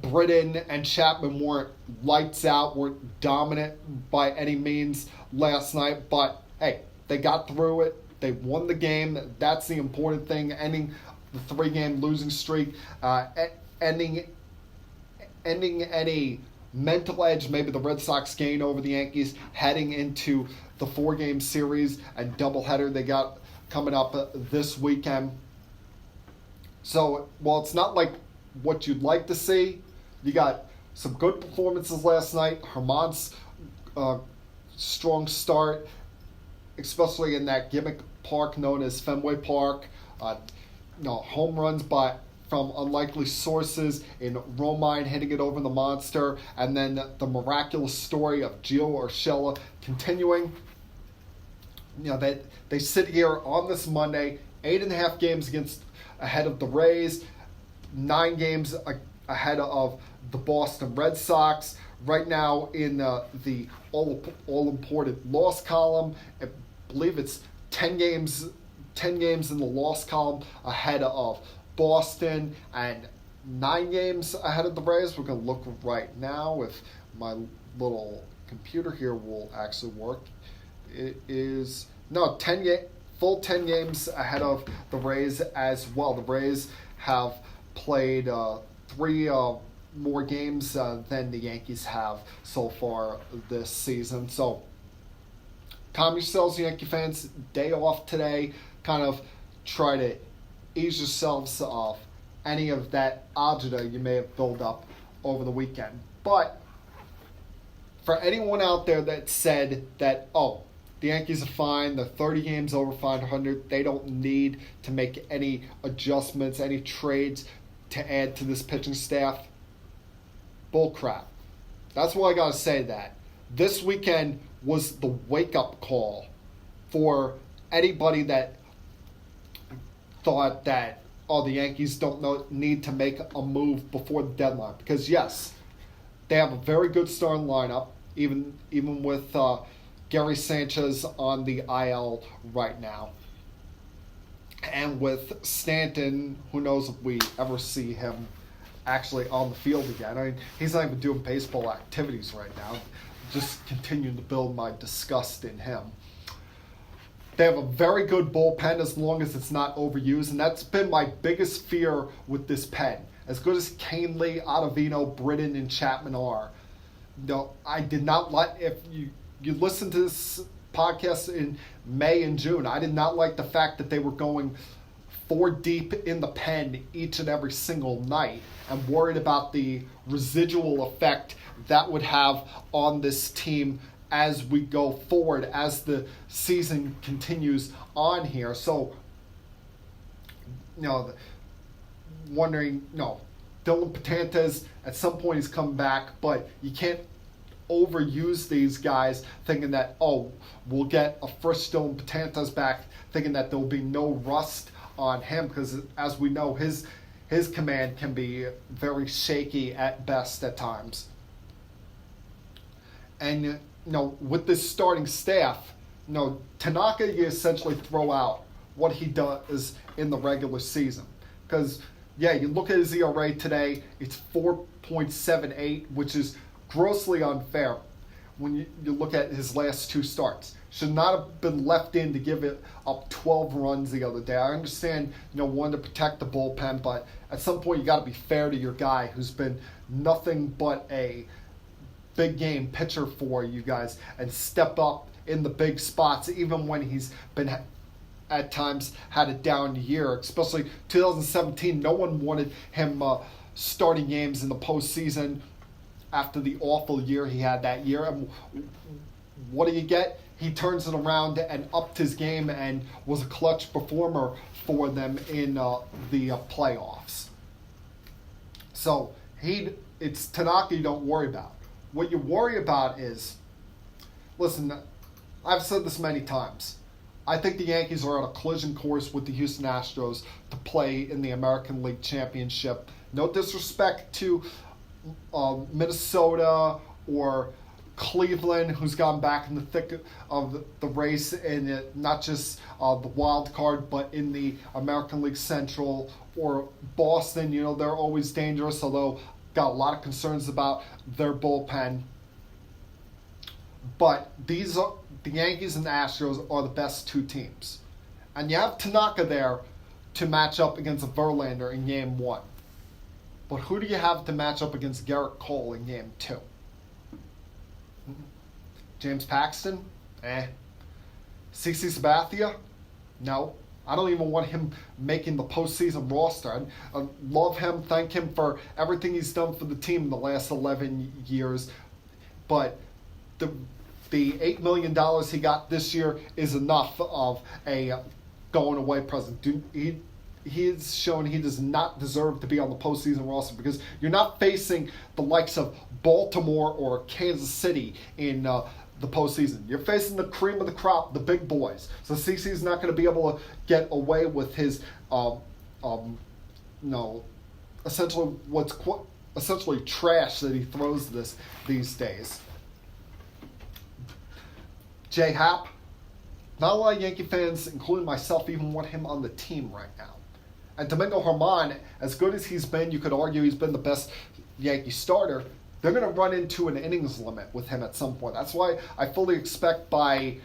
Britton and Chapman weren't lights out, weren't dominant by any means last night, but hey, they got through it. They won the game. That's the important thing. Ending the 3-game losing streak, ending any mental edge maybe the Red Sox gained over the Yankees, heading into the 4-game series and doubleheader they got coming up this weekend. So while it's not like what you'd like to see, you got some good performances last night. Germán's strong start, especially in that gimmick park known as Fenway Park. Home runs from unlikely sources in Romine hitting it over the monster, and then the miraculous story of Gio Urshela continuing. They sit here on this Monday, 8.5 games ahead of the Rays, 9 games ahead of the Boston Red Sox. Right now in the all-important loss column, I believe it's 10 games in the loss column ahead of Boston and 9 games ahead of the Rays. We're going to look right now if my little computer here will actually work. It is full 10 games ahead of the Rays as well. The Rays have played 3 more games than the Yankees have so far this season. So calm yourselves, Yankee fans. Day off today. Kind of try to ease yourselves off any of that agita you may have built up over the weekend. But for anyone out there that said that, the Yankees are fine, they're 30 games over 500, they don't need to make any adjustments, any trades to add to this pitching staff, bullcrap. That's why I got to say that. This weekend was the wake-up call for anybody that thought that, the Yankees don't need to make a move before the deadline. Because yes, They have a very good starting lineup, even with Gary Sanchez on the IL right now. And with Stanton, who knows if we ever see him actually on the field again. I mean, he's not even doing baseball activities right now. Just continuing to build my disgust in him. They have a very good bullpen as long as it's not overused, and that's been my biggest fear with this pen. As good as Canely, Ottavino, Britton, and Chapman are, I did not like, if you listen to this podcast in May and June, I did not like the fact that they were going 4 deep in the pen each and every single night and worried about the residual effect that would have on this team as we go forward, as the season continues on here. So, wondering, Dylan Patantes, at some point he's come back, but you can't overuse these guys thinking that, we'll get a fresh Dylan Patantes back, thinking that there'll be no rust on him, because as we know, his command can be very shaky at best at times. And with this starting staff, Tanaka, you essentially throw out what he does in the regular season, because you look at his ERA today, it's 4.78, which is grossly unfair when you look at his last 2 starts. Should not have been left in to give it up 12 runs the other day. I understand, wanting to protect the bullpen, but at some point you got to be fair to your guy who's been nothing but a big game pitcher for you guys and step up in the big spots, even when he's been at times had a down year, especially 2017. No one wanted him starting games in the postseason after the awful year he had that year. And what do you get? He turns it around and upped his game and was a clutch performer for them in the playoffs. So it's Tanaka you don't worry about. What you worry about is, listen, I've said this many times. I think the Yankees are on a collision course with the Houston Astros to play in the American League Championship. No disrespect to Minnesota or Cleveland, who's gone back in the thick of the race in not just the wild card, but in the American League Central, or Boston. They're always dangerous, although got a lot of concerns about their bullpen. But the Yankees and the Astros are the best 2 teams. And you have Tanaka there to match up against a Verlander in Game 1. But who do you have to match up against Garrett Cole in Game 2? James Paxton? CC Sabathia? No. I don't even want him making the postseason roster. I love him, thank him for everything he's done for the team in the last 11 years. But the $8 million he got this year is enough of a going away present. He has shown he does not deserve to be on the postseason roster, because you're not facing the likes of Baltimore or Kansas City in the postseason. You're facing the cream of the crop, the big boys. So CC's not going to be able to get away with his, essentially trash that he throws these days. J Happ, not a lot of Yankee fans, including myself, even want him on the team right now. And Domingo Germán, as good as he's been, you could argue he's been the best Yankee starter. They're going to run into an innings limit with him at some point. That's why I fully expect by,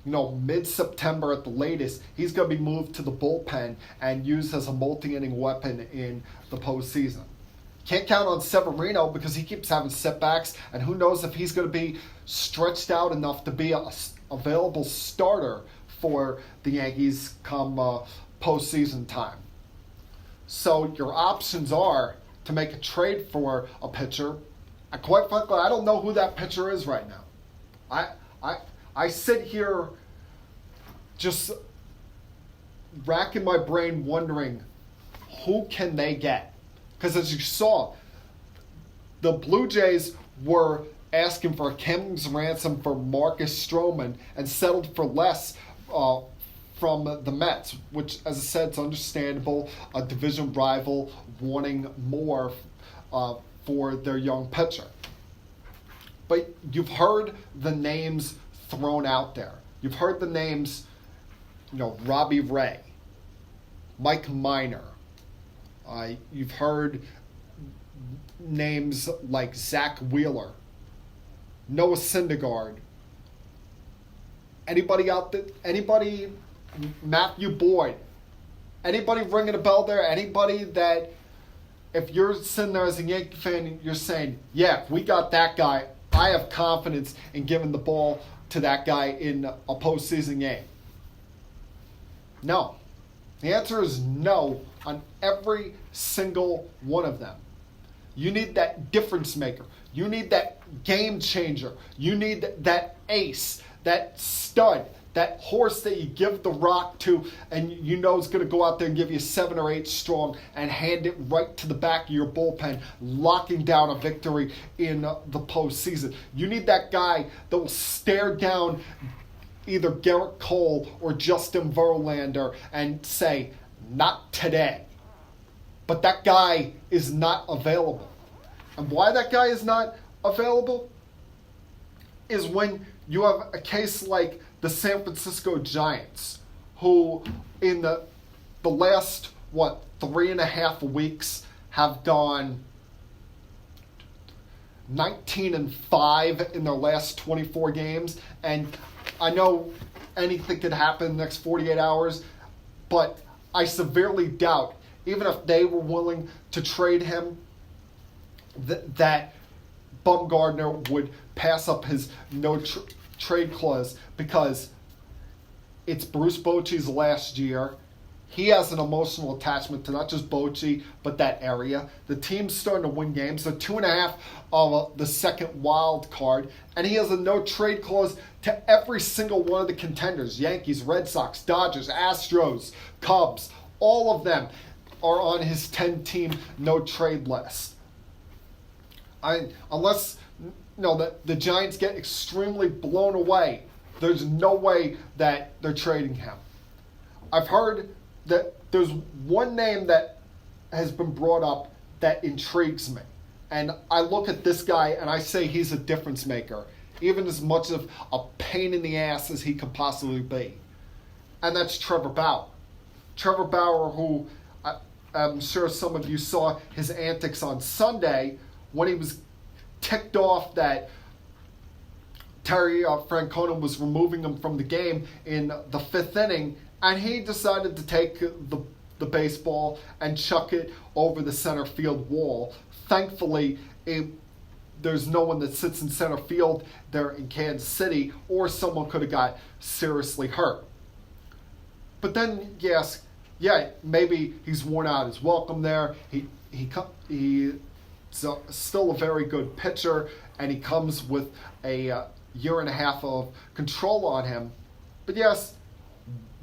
mid-September at the latest, he's going to be moved to the bullpen and used as a multi-inning weapon in the postseason. Can't count on Severino because he keeps having setbacks, and who knows if he's going to be stretched out enough to be an available starter for the Yankees come postseason time. So your options are to make a trade for a pitcher. And quite frankly, I don't know who that pitcher is right now. I sit here just racking my brain wondering who can they get. Because as you saw, the Blue Jays were asking for a king's ransom for Marcus Stroman and settled for less from the Mets, which, as I said, it's understandable. A division rival wanting more for their young pitcher. but you've heard the names thrown out there. You've heard the names, Robbie Ray, Mike Minor. You've heard names like Zach Wheeler, Noah Syndergaard. Anybody, Matthew Boyd. Anybody ringing a bell there? Anybody that, if you're sitting there as a Yankee fan, you're saying, yeah, if we got that guy, I have confidence in giving the ball to that guy in a postseason game? No. The answer is no on every single one of them. You need that difference maker. You need that game changer. You need that ace, that stud, that horse that you give the rock to and is going to go out there and give you 7 or 8 strong and hand it right to the back of your bullpen, locking down a victory in the postseason. You need that guy that will stare down either Garrett Cole or Justin Verlander and say, not today. But that guy is not available. And why that guy is not available is when you have a case like the San Francisco Giants, who in the last, 3.5 weeks have gone 19-5 in their last 24 games. And I know anything could happen in the next 48 hours, but I severely doubt, even if they were willing to trade him, that Bumgarner would pass up his trade clause, because it's Bruce Bochy's last year. He has an emotional attachment to not just Bochy, but that area. The team's starting to win games. They're 2.5 of the second wild card, and he has a no trade clause to every single one of the contenders. Yankees, Red Sox, Dodgers, Astros, Cubs, all of them are on his 10-team no trade list. Unless the Giants get extremely blown away, there's no way that they're trading him. I've heard that there's one name that has been brought up that intrigues me. And I look at this guy and I say he's a difference maker, even as much of a pain in the ass as he could possibly be. And that's Trevor Bauer. Trevor Bauer, who I'm sure some of you saw his antics on Sunday when he was ticked off that Terry Francona was removing him from the game in the 5th inning, and he decided to take the baseball and chuck it over the center field wall. Thankfully, there's no one that sits in center field there in Kansas City, or someone could have got seriously hurt. But then you ask, maybe he's worn out his welcome there. He's still a very good pitcher, and he comes with a year and a half of control on him. But yes,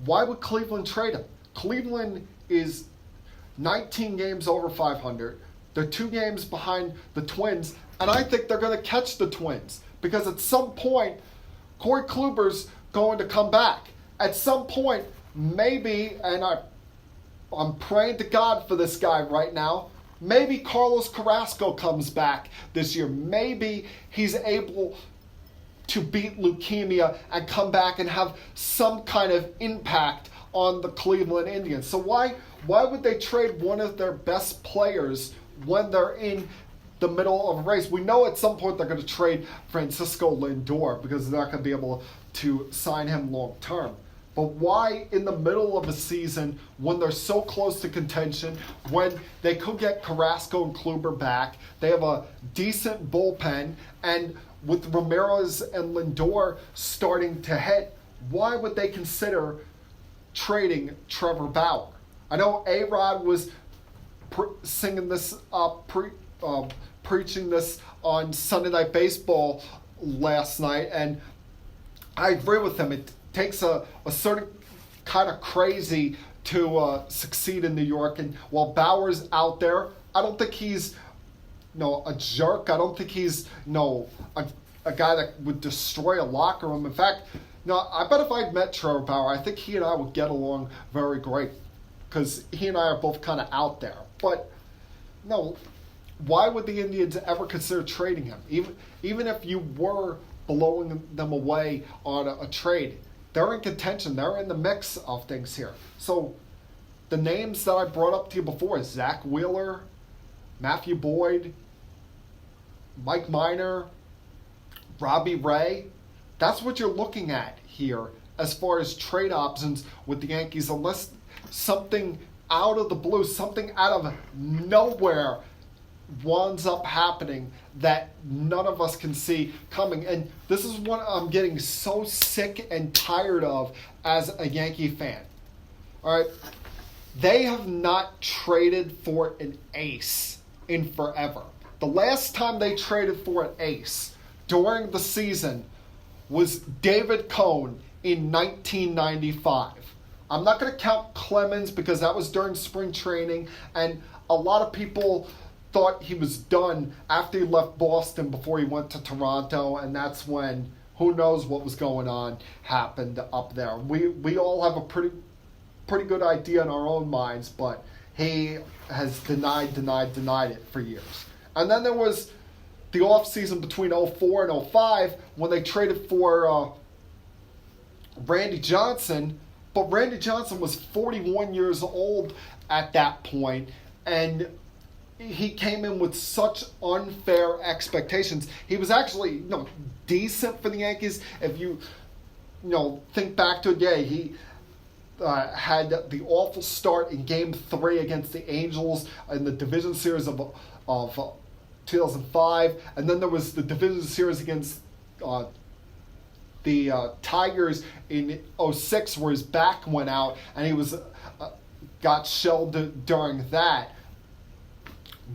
why would Cleveland trade him? Cleveland is 19 games over 500. They're 2 games behind the Twins, and I think they're going to catch the Twins, because at some point, Corey Kluber's going to come back. At some point, maybe, and I'm praying to God for this guy right now, maybe Carlos Carrasco comes back this year. Maybe he's able to beat leukemia and come back and have some kind of impact on the Cleveland Indians. So why would they trade one of their best players when they're in the middle of a race? We know at some point they're going to trade Francisco Lindor, because they're not going to be able to sign him long term. But why in the middle of a season, when they're so close to contention, when they could get Carrasco and Kluber back, they have a decent bullpen, and with Ramirez and Lindor starting to hit, why would they consider trading Trevor Bauer? I know A-Rod was singing this preaching this on Sunday Night Baseball last night, and I agree with him. It takes a certain kind of crazy to succeed in New York, and while Bauer's out there, I don't think he's a jerk. I don't think he's a guy that would destroy a locker room. In fact, I bet if I'd met Trevor Bauer, I think he and I would get along very great, because he and I are both kind of out there. But why would the Indians ever consider trading him? Even if you were blowing them away on a trade, they're in contention. They're in the mix of things here. So the names that I brought up to you before, Zach Wheeler, Matthew Boyd, Mike Minor, Robbie Ray, that's what you're looking at here as far as trade options with the Yankees, unless something out of the blue, something out of nowhere winds up happening that none of us can see coming. And this is what I'm getting so sick and tired of as a Yankee fan. All right, they have not traded for an ace in forever. The last time they traded for an ace during the season was David Cone in 1995. I'm not going to count Clemens because that was during spring training, and a lot of people thought he was done after he left Boston before he went to Toronto, and that's when who knows what was going on happened up there. We all have a pretty good idea in our own minds, but he has denied it for years. And then there was the offseason between 04 and 05 when they traded for Randy Johnson, but Randy Johnson was 41 years old at that point, and he came in with such unfair expectations. He was actually decent for the Yankees. If you think back to it, yeah, he had the awful start in Game 3 against the Angels in the division series of 2005, and then there was the division series against the Tigers in 06 where his back went out and he was got shelled during that.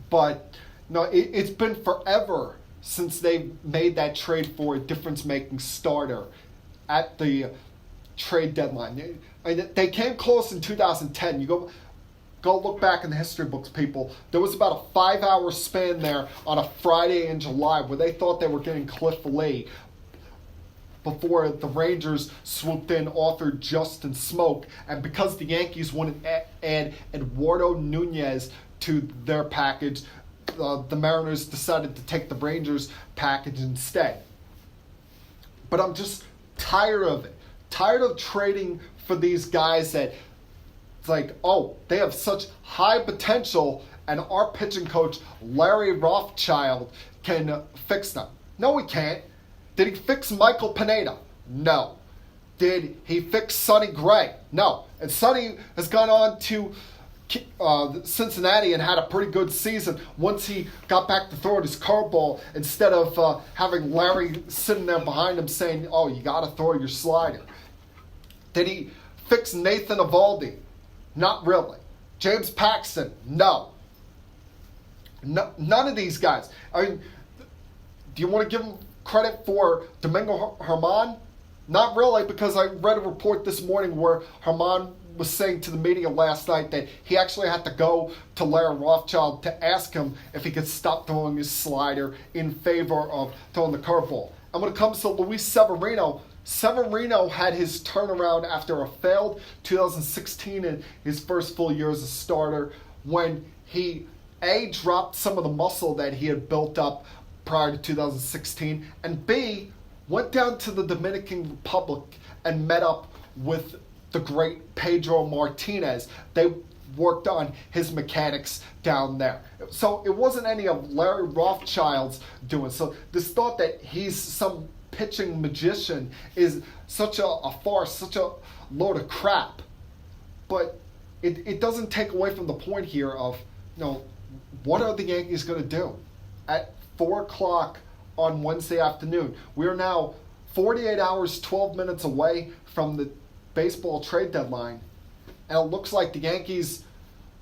But it's been forever since they made that trade for a difference-making starter at the trade deadline. They came close in 2010. You go look back in the history books, people. There was about a 5-hour span there on a Friday in July where they thought they were getting Cliff Lee before the Rangers swooped in, offered Justin Smoke, and because the Yankees wouldn't add Eduardo Nunez to their package, the Mariners decided to take the Rangers package instead. But I'm just tired of it. Tired of trading for these guys that it's like, oh, they have such high potential and our pitching coach, Larry Rothschild, can fix them. No, he can't. Did he fix Michael Pineda? No. Did he fix Sonny Gray? No. And Sonny has gone on to Cincinnati and had a pretty good season once he got back to throwing his curveball instead of having Larry sitting there behind him saying, oh, you got to throw your slider. Did he fix Nathan Eovaldi? Not really. James Paxton? No. None of these guys. I mean, do you want to give him credit for Domingo Germán? Not really, because I read a report this morning where Germán was saying to the media last night that he actually had to go to Larry Rothschild to ask him if he could stop throwing his slider in favor of throwing the curveball. And when it comes to Luis Severino had his turnaround after a failed 2016 and his first full year as a starter when he, A, dropped some of the muscle that he had built up prior to 2016, and B, went down to the Dominican Republic and met up with the great Pedro Martinez. They worked on his mechanics down there. So it wasn't any of Larry Rothschild's doing. So this thought that he's some pitching magician is such a farce, such a load of crap. But it doesn't take away from the point here of, what are the Yankees going to do? At 4 o'clock on Wednesday afternoon. We are now 48 hours, 12 minutes away from the baseball trade deadline. And it looks like the Yankees,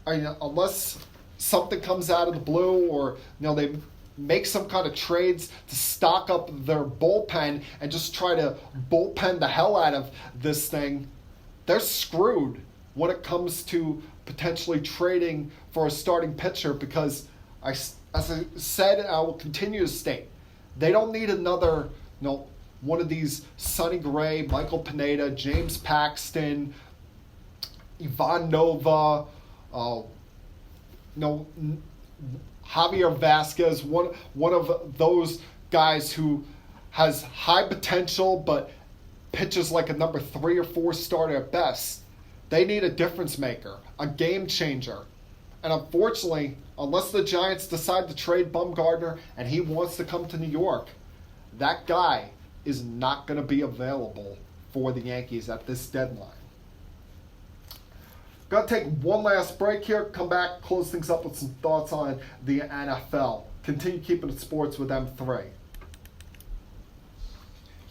unless something comes out of the blue or they make some kind of trades to stock up their bullpen and just try to bullpen the hell out of this thing, they're screwed when it comes to potentially trading for a starting pitcher because, as I said, and I will continue to state, they don't need another, one of these Sonny Gray, Michael Pineda, James Paxton, Ivan Nova, Javier Vasquez, one of those guys who has high potential but pitches like a number 3 or 4 starter at best. They need a difference maker, a game changer. And unfortunately, unless the Giants decide to trade Bumgarner and he wants to come to New York, that guy is not going to be available for the Yankees at this deadline. Got to take one last break here, come back, close things up with some thoughts on the NFL. Continue keeping it sports with M3.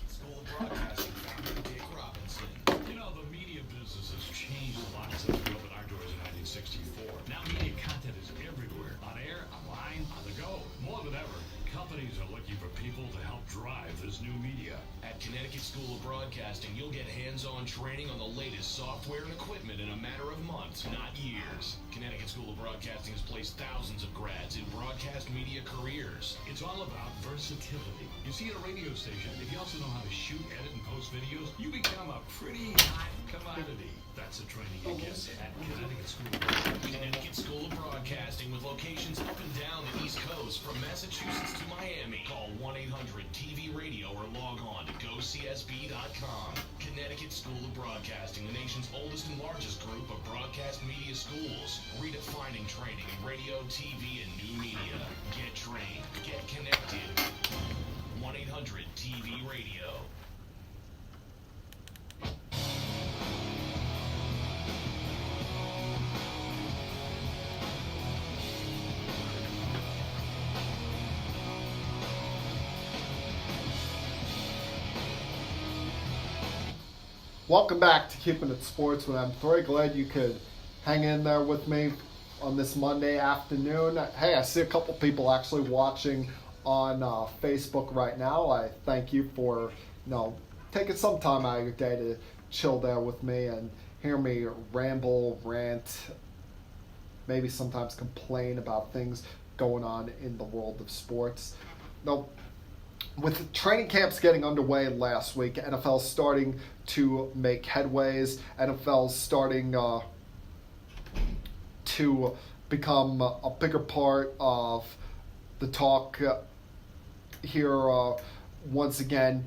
School of Broadcasting founder Dick Robinson. You know, the media business has changed a lot since we opened our doors in 1964. Now media content is everywhere. On air, online, on the go. More than ever, companies are looking for people to help drive this new media. At Connecticut School of Broadcasting, you'll get hands-on training on the latest software and equipment in a matter of months, not years. Connecticut School of Broadcasting has placed thousands of grads in broadcast media careers. It's all about versatility. You see, at a radio station, if you also know how to shoot, edit, and post videos, you become a pretty hot commodity. That's the training you get at Connecticut School of Broadcasting. Connecticut School of Broadcasting with locations up and down the East Coast, from Massachusetts to Miami. Call 1-800-TV-RADIO or log on to GoCSB.com. Connecticut School of Broadcasting, the nation's oldest and largest group of broadcast media schools. Redefining training in radio, TV, and new media. Get trained. Get connected. 1-800-TV-RADIO. Welcome back to Keeping It Sports with M3. Glad you could hang in there with me on this Monday afternoon. Hey, I see a couple people actually watching on Facebook right now. I thank you for taking some time out of your day to chill there with me and hear me ramble, rant, maybe sometimes complain about things going on in the world of sports. With training camps getting underway last week, NFL starting to make headways. NFL's starting to become a bigger part of the talk here once again.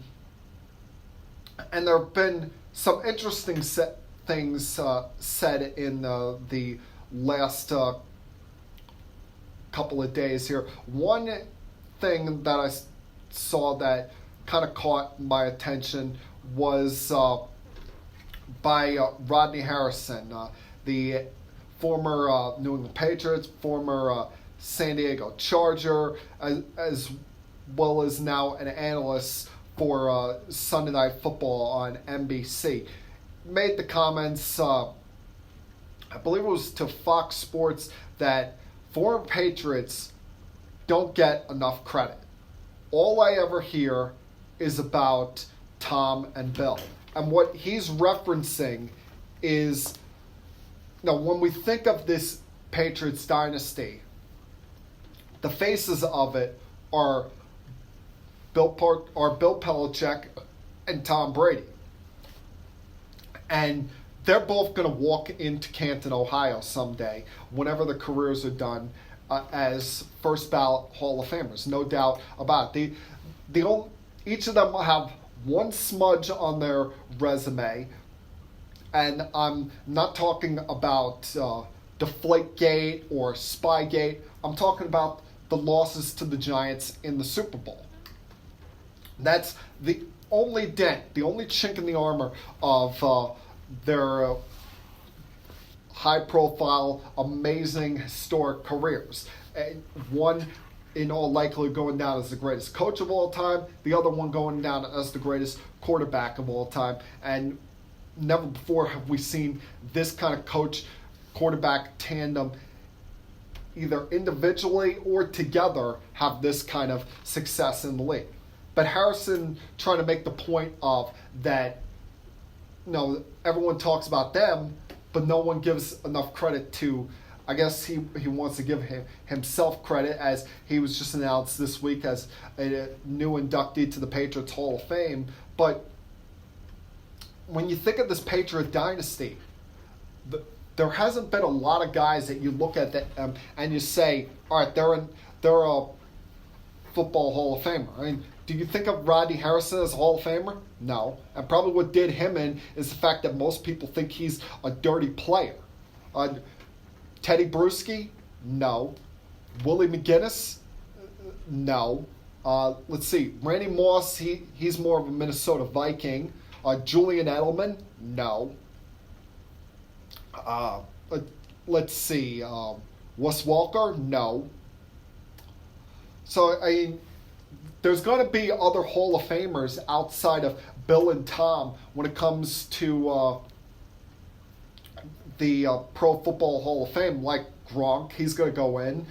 And there have been some interesting things said in the last couple of days here. One thing that I saw that kind of caught my attention was by Rodney Harrison, the former New England Patriots, former San Diego Charger, as well as now an analyst for Sunday Night Football on NBC. Made the comments, I believe it was to Fox Sports, that former Patriots don't get enough credit. All I ever hear is about Tom and Bill. And what he's referencing is, when we think of this Patriots dynasty, the faces of it are Bill Belichick and Tom Brady. And they're both going to walk into Canton, Ohio someday, whenever their careers are done, as first ballot Hall of Famers, no doubt about it. Each of them will have one smudge on their resume, and I'm not talking about Deflategate or Spygate. I'm talking about the losses to the Giants in the Super Bowl. That's the only dent, the only chink in the armor of their high-profile, amazing, historic careers. One, in all likelihood, going down as the greatest coach of all time. The other one going down as the greatest quarterback of all time. And never before have we seen this kind of coach-quarterback tandem, either individually or together, have this kind of success in the league. But Harrison trying to make the point of that, everyone talks about them, but no one gives enough credit to, I guess he wants to give himself credit, as he was just announced this week as a new inductee to the Patriots Hall of Fame. But when you think of this Patriot dynasty, there hasn't been a lot of guys that you look at that and you say, all right, they're a football Hall of Famer. I mean, do you think of Rodney Harrison as a Hall of Famer? No. And probably what did him in is the fact that most people think he's a dirty player. Teddy Bruschi? No. Willie McGinnis? No. Let's see. Randy Moss, he's more of a Minnesota Viking. Julian Edelman? No. Let's see. Wes Walker? No. So, I mean, there's going to be other Hall of Famers outside of Bill and Tom when it comes to the Pro Football Hall of Fame, like Gronk. He's going to go in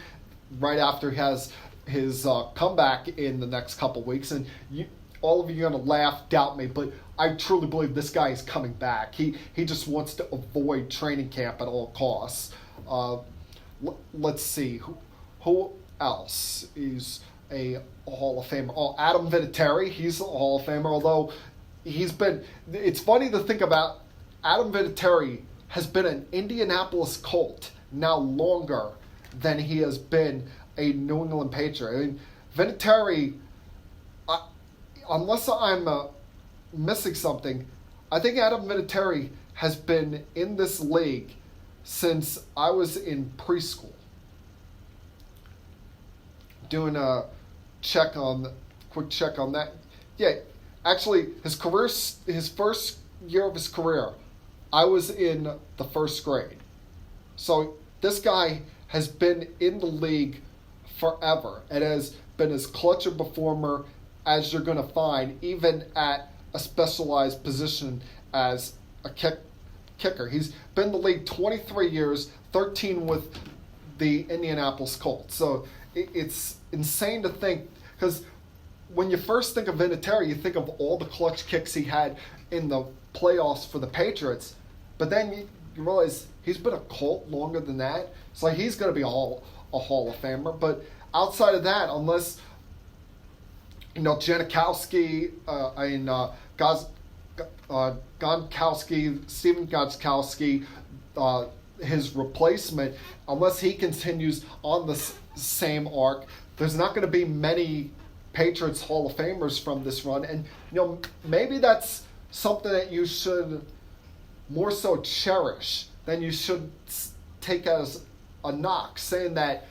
right after he has his comeback in the next couple weeks. And all of you are going to laugh, doubt me, but I truly believe this guy is coming back. He just wants to avoid training camp at all costs. Let's see. Who else is a Hall of Famer? Oh, Adam Vinatieri, he's a Hall of Famer, although it's funny to think about. Adam Vinatieri has been an Indianapolis Colt now longer than he has been a New England Patriot. I mean, Vinatieri, unless I'm missing something, I think Adam Vinatieri has been in this league since I was in preschool. Doing a quick check on that. Yeah, actually, his first year of his career, I was in the first grade. So this guy has been in the league forever and has been as clutch a performer as you're going to find, even at a specialized position as a kicker. He's been in the league 23 years, 13 with the Indianapolis Colts. So it's insane to think, because when you first think of Vinatieri, you think of all the clutch kicks he had in the playoffs for the Patriots, but then you realize he's been a Colt longer than that. So he's going to be a Hall of Famer. But outside of that, unless Janikowski, Stephen Gostkowski, his replacement, unless he continues on the same arc, there's not going to be many Patriots Hall of Famers from this run. And maybe that's something that you should more so cherish than you should take as a knock, saying that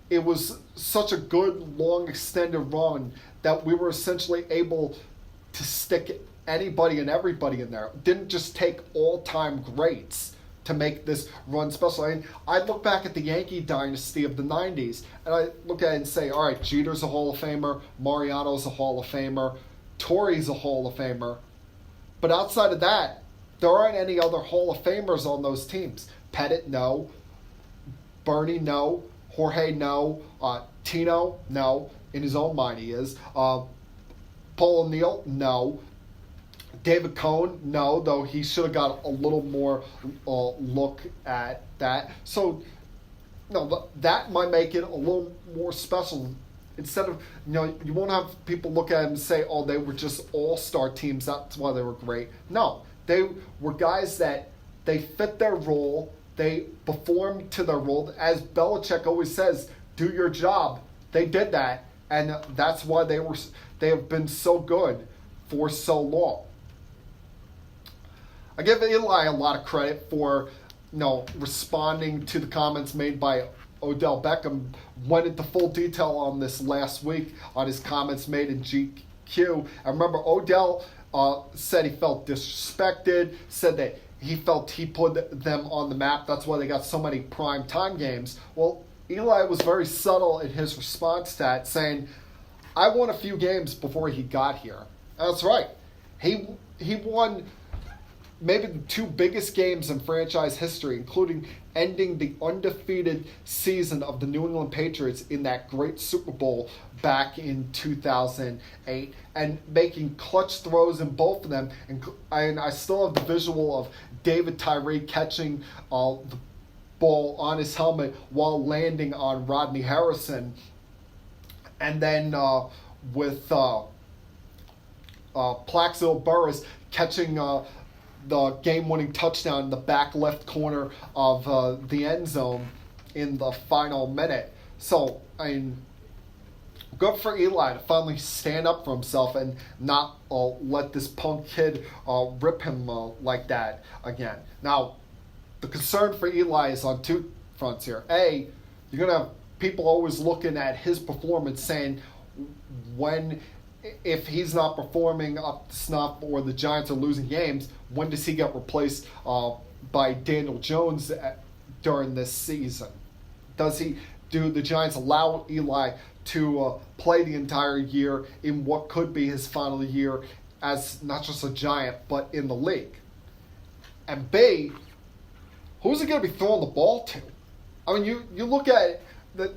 it was such a good, long, extended run that we were essentially able to stick anybody and everybody in there. It didn't just take all-time greats to make this run special. I mean, I look back at the Yankee dynasty of the 90s, and I look at it and say, all right, Jeter's a Hall of Famer, Mariano's a Hall of Famer, Torre's a Hall of Famer. But outside of that, there aren't any other Hall of Famers on those teams. Pettit, no. Bernie, no. Jorge, no. Tino, no. In his own mind, he is. Paul O'Neill, no. David Cohn, no, though he should have got a little more look at that. So, that might make it a little more special. Instead of, you won't have people look at him and say, oh, they were just all-star teams, that's why they were great. No, they were guys that they fit their role, they performed to their role. As Belichick always says, do your job. They did that, and that's why they have been so good for so long. I give Eli a lot of credit for, responding to the comments made by Odell Beckham. Went into full detail on this last week on his comments made in GQ. I remember Odell said he felt disrespected, said that he felt he put them on the map. That's why they got so many prime time games. Well, Eli was very subtle in his response to that, saying, I won a few games before he got here. And that's right. He won maybe the two biggest games in franchise history, including ending the undefeated season of the New England Patriots in that great Super Bowl back in 2008, and making clutch throws in both of them. And I still have the visual of David Tyree catching the ball on his helmet while landing on Rodney Harrison. And then with Plaxico Burress catching the game-winning touchdown in the back left corner of the end zone in the final minute. So, I mean, good for Eli to finally stand up for himself and not let this punk kid rip him like that again. Now, the concern for Eli is on two fronts here. A, you're going to have people always looking at his performance saying if he's not performing up to snuff or the Giants are losing games, when does he get replaced by Daniel Jones during this season? Do the Giants allow Eli to play the entire year in what could be his final year as not just a Giant, but in the league? And B, who's he going to be throwing the ball to? I mean, you look at it,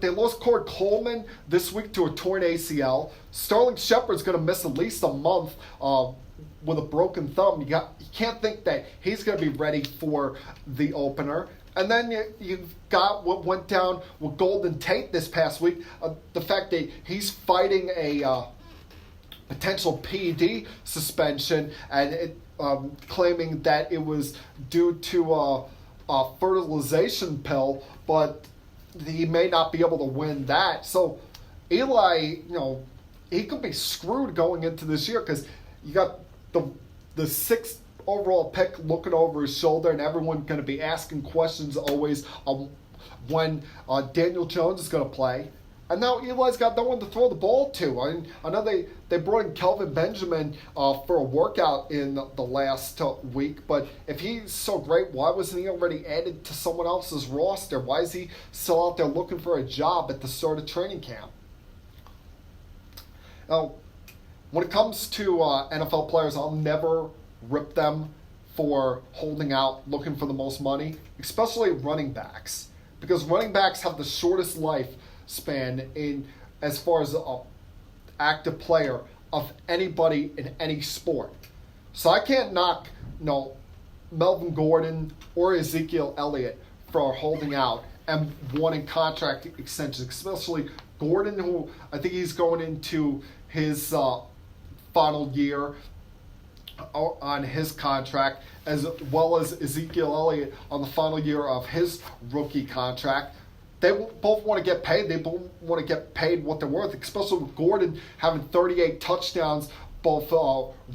they lost Corey Coleman this week to a torn ACL. Sterling Shepard's going to miss at least a month with a broken thumb. You can't think that he's going to be ready for the opener. And then you've got what went down with Golden Tate this past week, the fact that he's fighting a potential PED suspension and claiming that it was due to a fertilization pill, but he may not be able to win that. So Eli, he could be screwed going into this year because you got the sixth overall pick looking over his shoulder, and everyone going to be asking questions always when Daniel Jones is going to play. And now Eli's got no one to throw the ball to. I know they brought in Kelvin Benjamin for a workout in the last week, but if he's so great, why wasn't he already added to someone else's roster? Why is he still out there looking for a job at the start of training camp? Now, when it comes to NFL players, I'll never rip them for holding out, looking for the most money, especially running backs, because running backs have the shortest lifespan in as far as an active player of anybody in any sport. So I can't knock Melvin Gordon or Ezekiel Elliott for holding out and wanting contract extensions, especially Gordon, who I think he's going into his final year on his contract, as well as Ezekiel Elliott on the final year of his rookie contract. They both want to get paid. They both want to get paid what they're worth, especially with Gordon having 38 touchdowns, both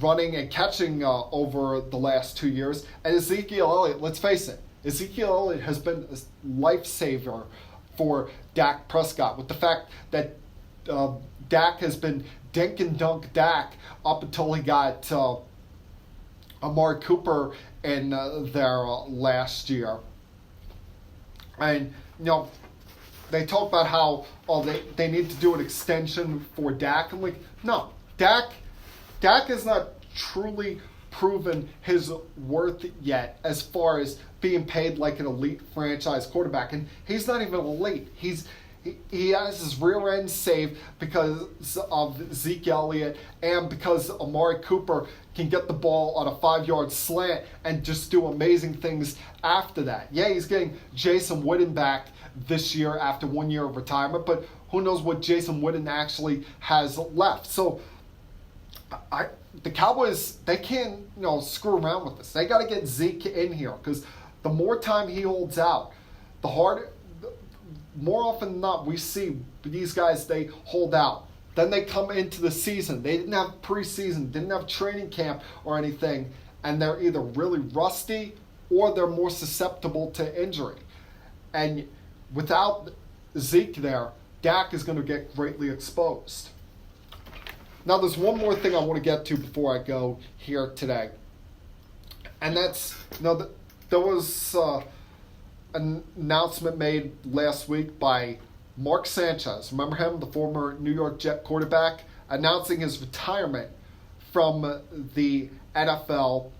running and catching over the last 2 years. And Ezekiel Elliott, let's face it, Ezekiel Elliott has been a lifesaver for Dak Prescott, with the fact that Dak has been dink and dunk Dak up until he got Amari Cooper in there last year. And, they talk about how they need to do an extension for Dak. I'm like, no, Dak has not truly proven his worth yet as far as being paid like an elite franchise quarterback. And he's not even elite. He has his rear end saved because of Zeke Elliott and because Amari Cooper can get the ball on a 5-yard slant and just do amazing things after that. Yeah, he's getting Jason Witten back this year after 1 year of retirement, but who knows what Jason Witten actually has left. So the Cowboys, they can't screw around with this. They got to get Zeke in here, because the more time he holds out, the harder. More often than not, we see these guys, they hold out. Then they come into the season. They didn't have preseason, didn't have training camp or anything, and they're either really rusty or they're more susceptible to injury. And without Zeke there, Dak is going to get greatly exposed. Now, there's one more thing I want to get to before I go here today. And that's, there was an announcement made last week by Mark Sanchez. Remember him, the former New York Jet quarterback, announcing his retirement from the NFL.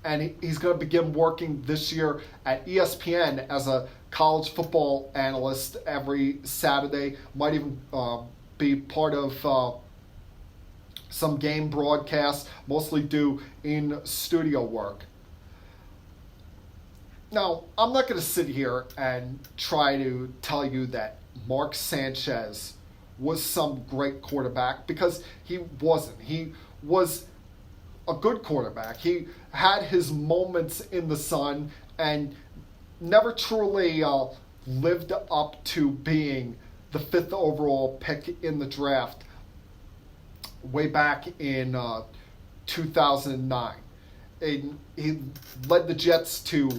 And he's going to begin working this year at ESPN as a college football analyst every Saturday. Might even be part of some game broadcasts, mostly do in studio work. Now, I'm not going to sit here and try to tell you that Mark Sanchez was some great quarterback, because he wasn't. He was a good quarterback. He had his moments in the sun and never truly lived up to being the 5th overall pick in the draft way back in 2009. And he led the Jets to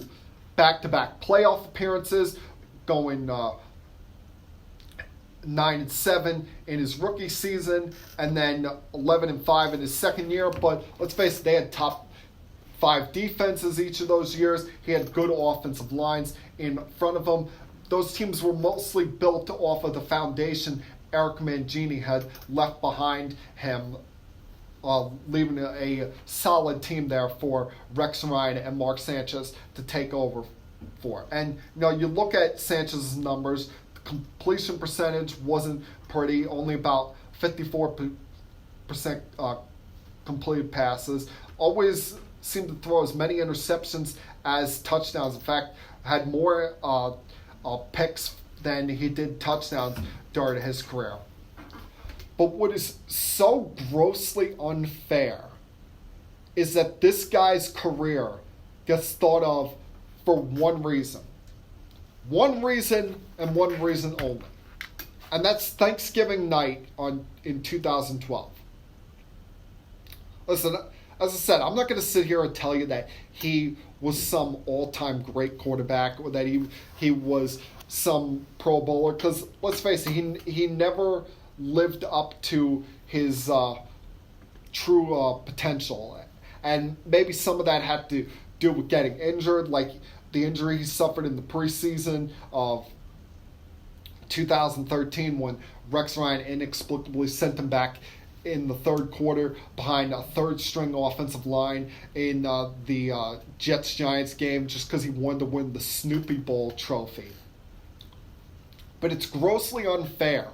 back-to-back playoff appearances, going 9-7 in his rookie season, and then 11-5 in his second year. But let's face it, they had top 5 defenses each of those years. He had good offensive lines in front of him. Those teams were mostly built off of the foundation Eric Mangini had left behind him, leaving a solid team there for Rex Ryan and Mark Sanchez to take over for. And you look at Sanchez's numbers, the completion percentage wasn't pretty, only about 54% completed passes. Always seemed to throw as many interceptions as touchdowns. In fact, had more picks than he did touchdowns during his career. But what is so grossly unfair is that this guy's career gets thought of for one reason. One reason and one reason only. And that's Thanksgiving night in 2012. Listen, as I said, I'm not going to sit here and tell you that he was some all-time great quarterback or that he was some Pro Bowler, because let's face it, he never lived up to his true potential. And maybe some of that had to do with getting injured, like the injury he suffered in the preseason of 2013 when Rex Ryan inexplicably sent him back in the third quarter behind a third-string offensive line in the Jets-Giants game just because he wanted to win the Snoopy Bowl trophy. But it's grossly unfair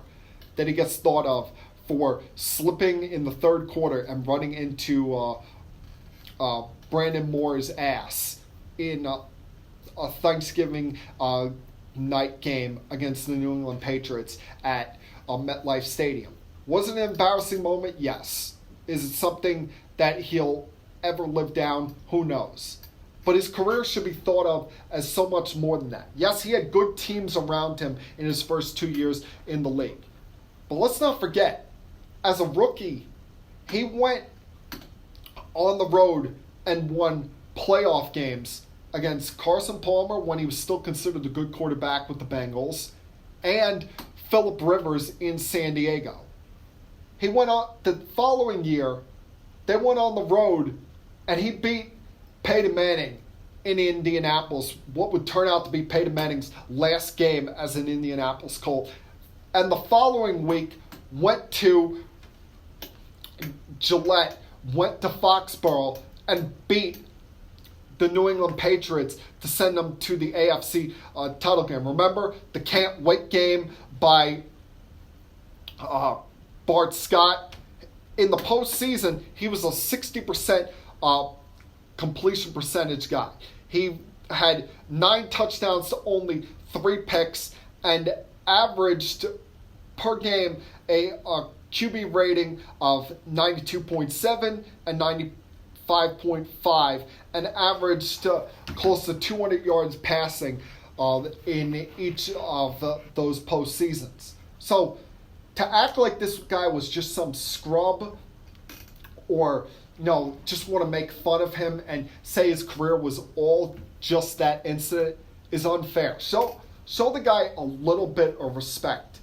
that he gets thought of for slipping in the third quarter and running into Brandon Moore's ass in a Thanksgiving night game against the New England Patriots at MetLife Stadium. Was it an embarrassing moment? Yes. Is it something that he'll ever live down? Who knows? But his career should be thought of as so much more than that. Yes, he had good teams around him in his first 2 years in the league. But let's not forget, as a rookie, he went on the road and won playoff games against Carson Palmer when he was still considered a good quarterback with the Bengals, and Phillip Rivers in San Diego. He went on the following year, they went on the road, and he beat Peyton Manning in Indianapolis, what would turn out to be Peyton Manning's last game as an Indianapolis Colt. And the following week, went to Gillette, went to Foxborough, and beat the New England Patriots to send them to the AFC title game. Remember the can't wait game by Bart Scott? In the postseason, he was a 60% completion percentage guy. He had 9 touchdowns to only 3 picks and averaged per game a QB rating of 92.7 and 95.5 and averaged close to 200 yards passing in each of those postseasons. So to act like this guy was just some scrub or just want to make fun of him and say his career was all just that incident is unfair. Show the guy a little bit of respect.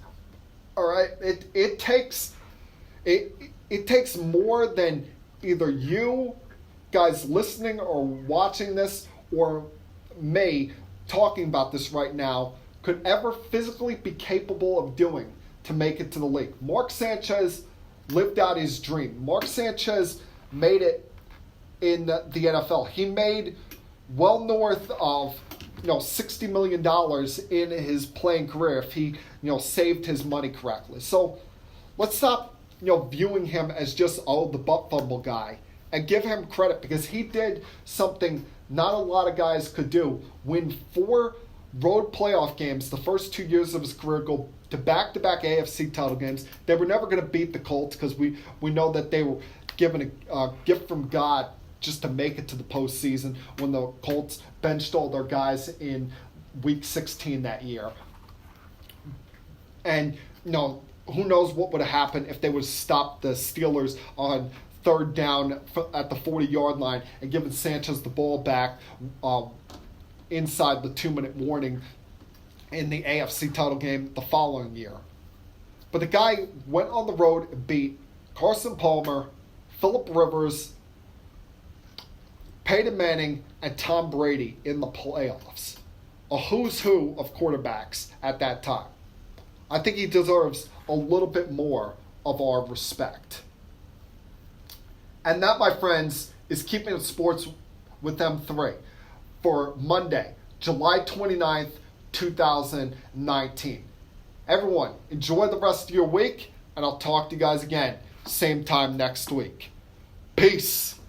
All right, it takes more than either you guys listening or watching this or me talking about this right now could ever physically be capable of doing to make it to the league. Mark Sanchez lived out his dream. Mark Sanchez made it in the NFL. He made well north of $60 million in his playing career if he saved his money correctly. So let's stop viewing him as just the butt fumble guy and give him credit because he did something not a lot of guys could do. Win 4 road playoff games the first 2 years of his career, go to back-to-back AFC title games. They were never going to beat the Colts because we know that they given a gift from God just to make it to the postseason when the Colts benched all their guys in Week 16 that year. And, who knows what would have happened if they would have stopped the Steelers on third down at the 40-yard line and given Sanchez the ball back inside the 2-minute warning in the AFC title game the following year. But the guy went on the road and beat Carson Palmer, Phillip Rivers, Peyton Manning, and Tom Brady in the playoffs. A who's who of quarterbacks at that time. I think he deserves a little bit more of our respect. And that, my friends, is Keeping It Sports with M3 for Monday, July 29th, 2019. Everyone, enjoy the rest of your week, and I'll talk to you guys again, same time next week. Peace.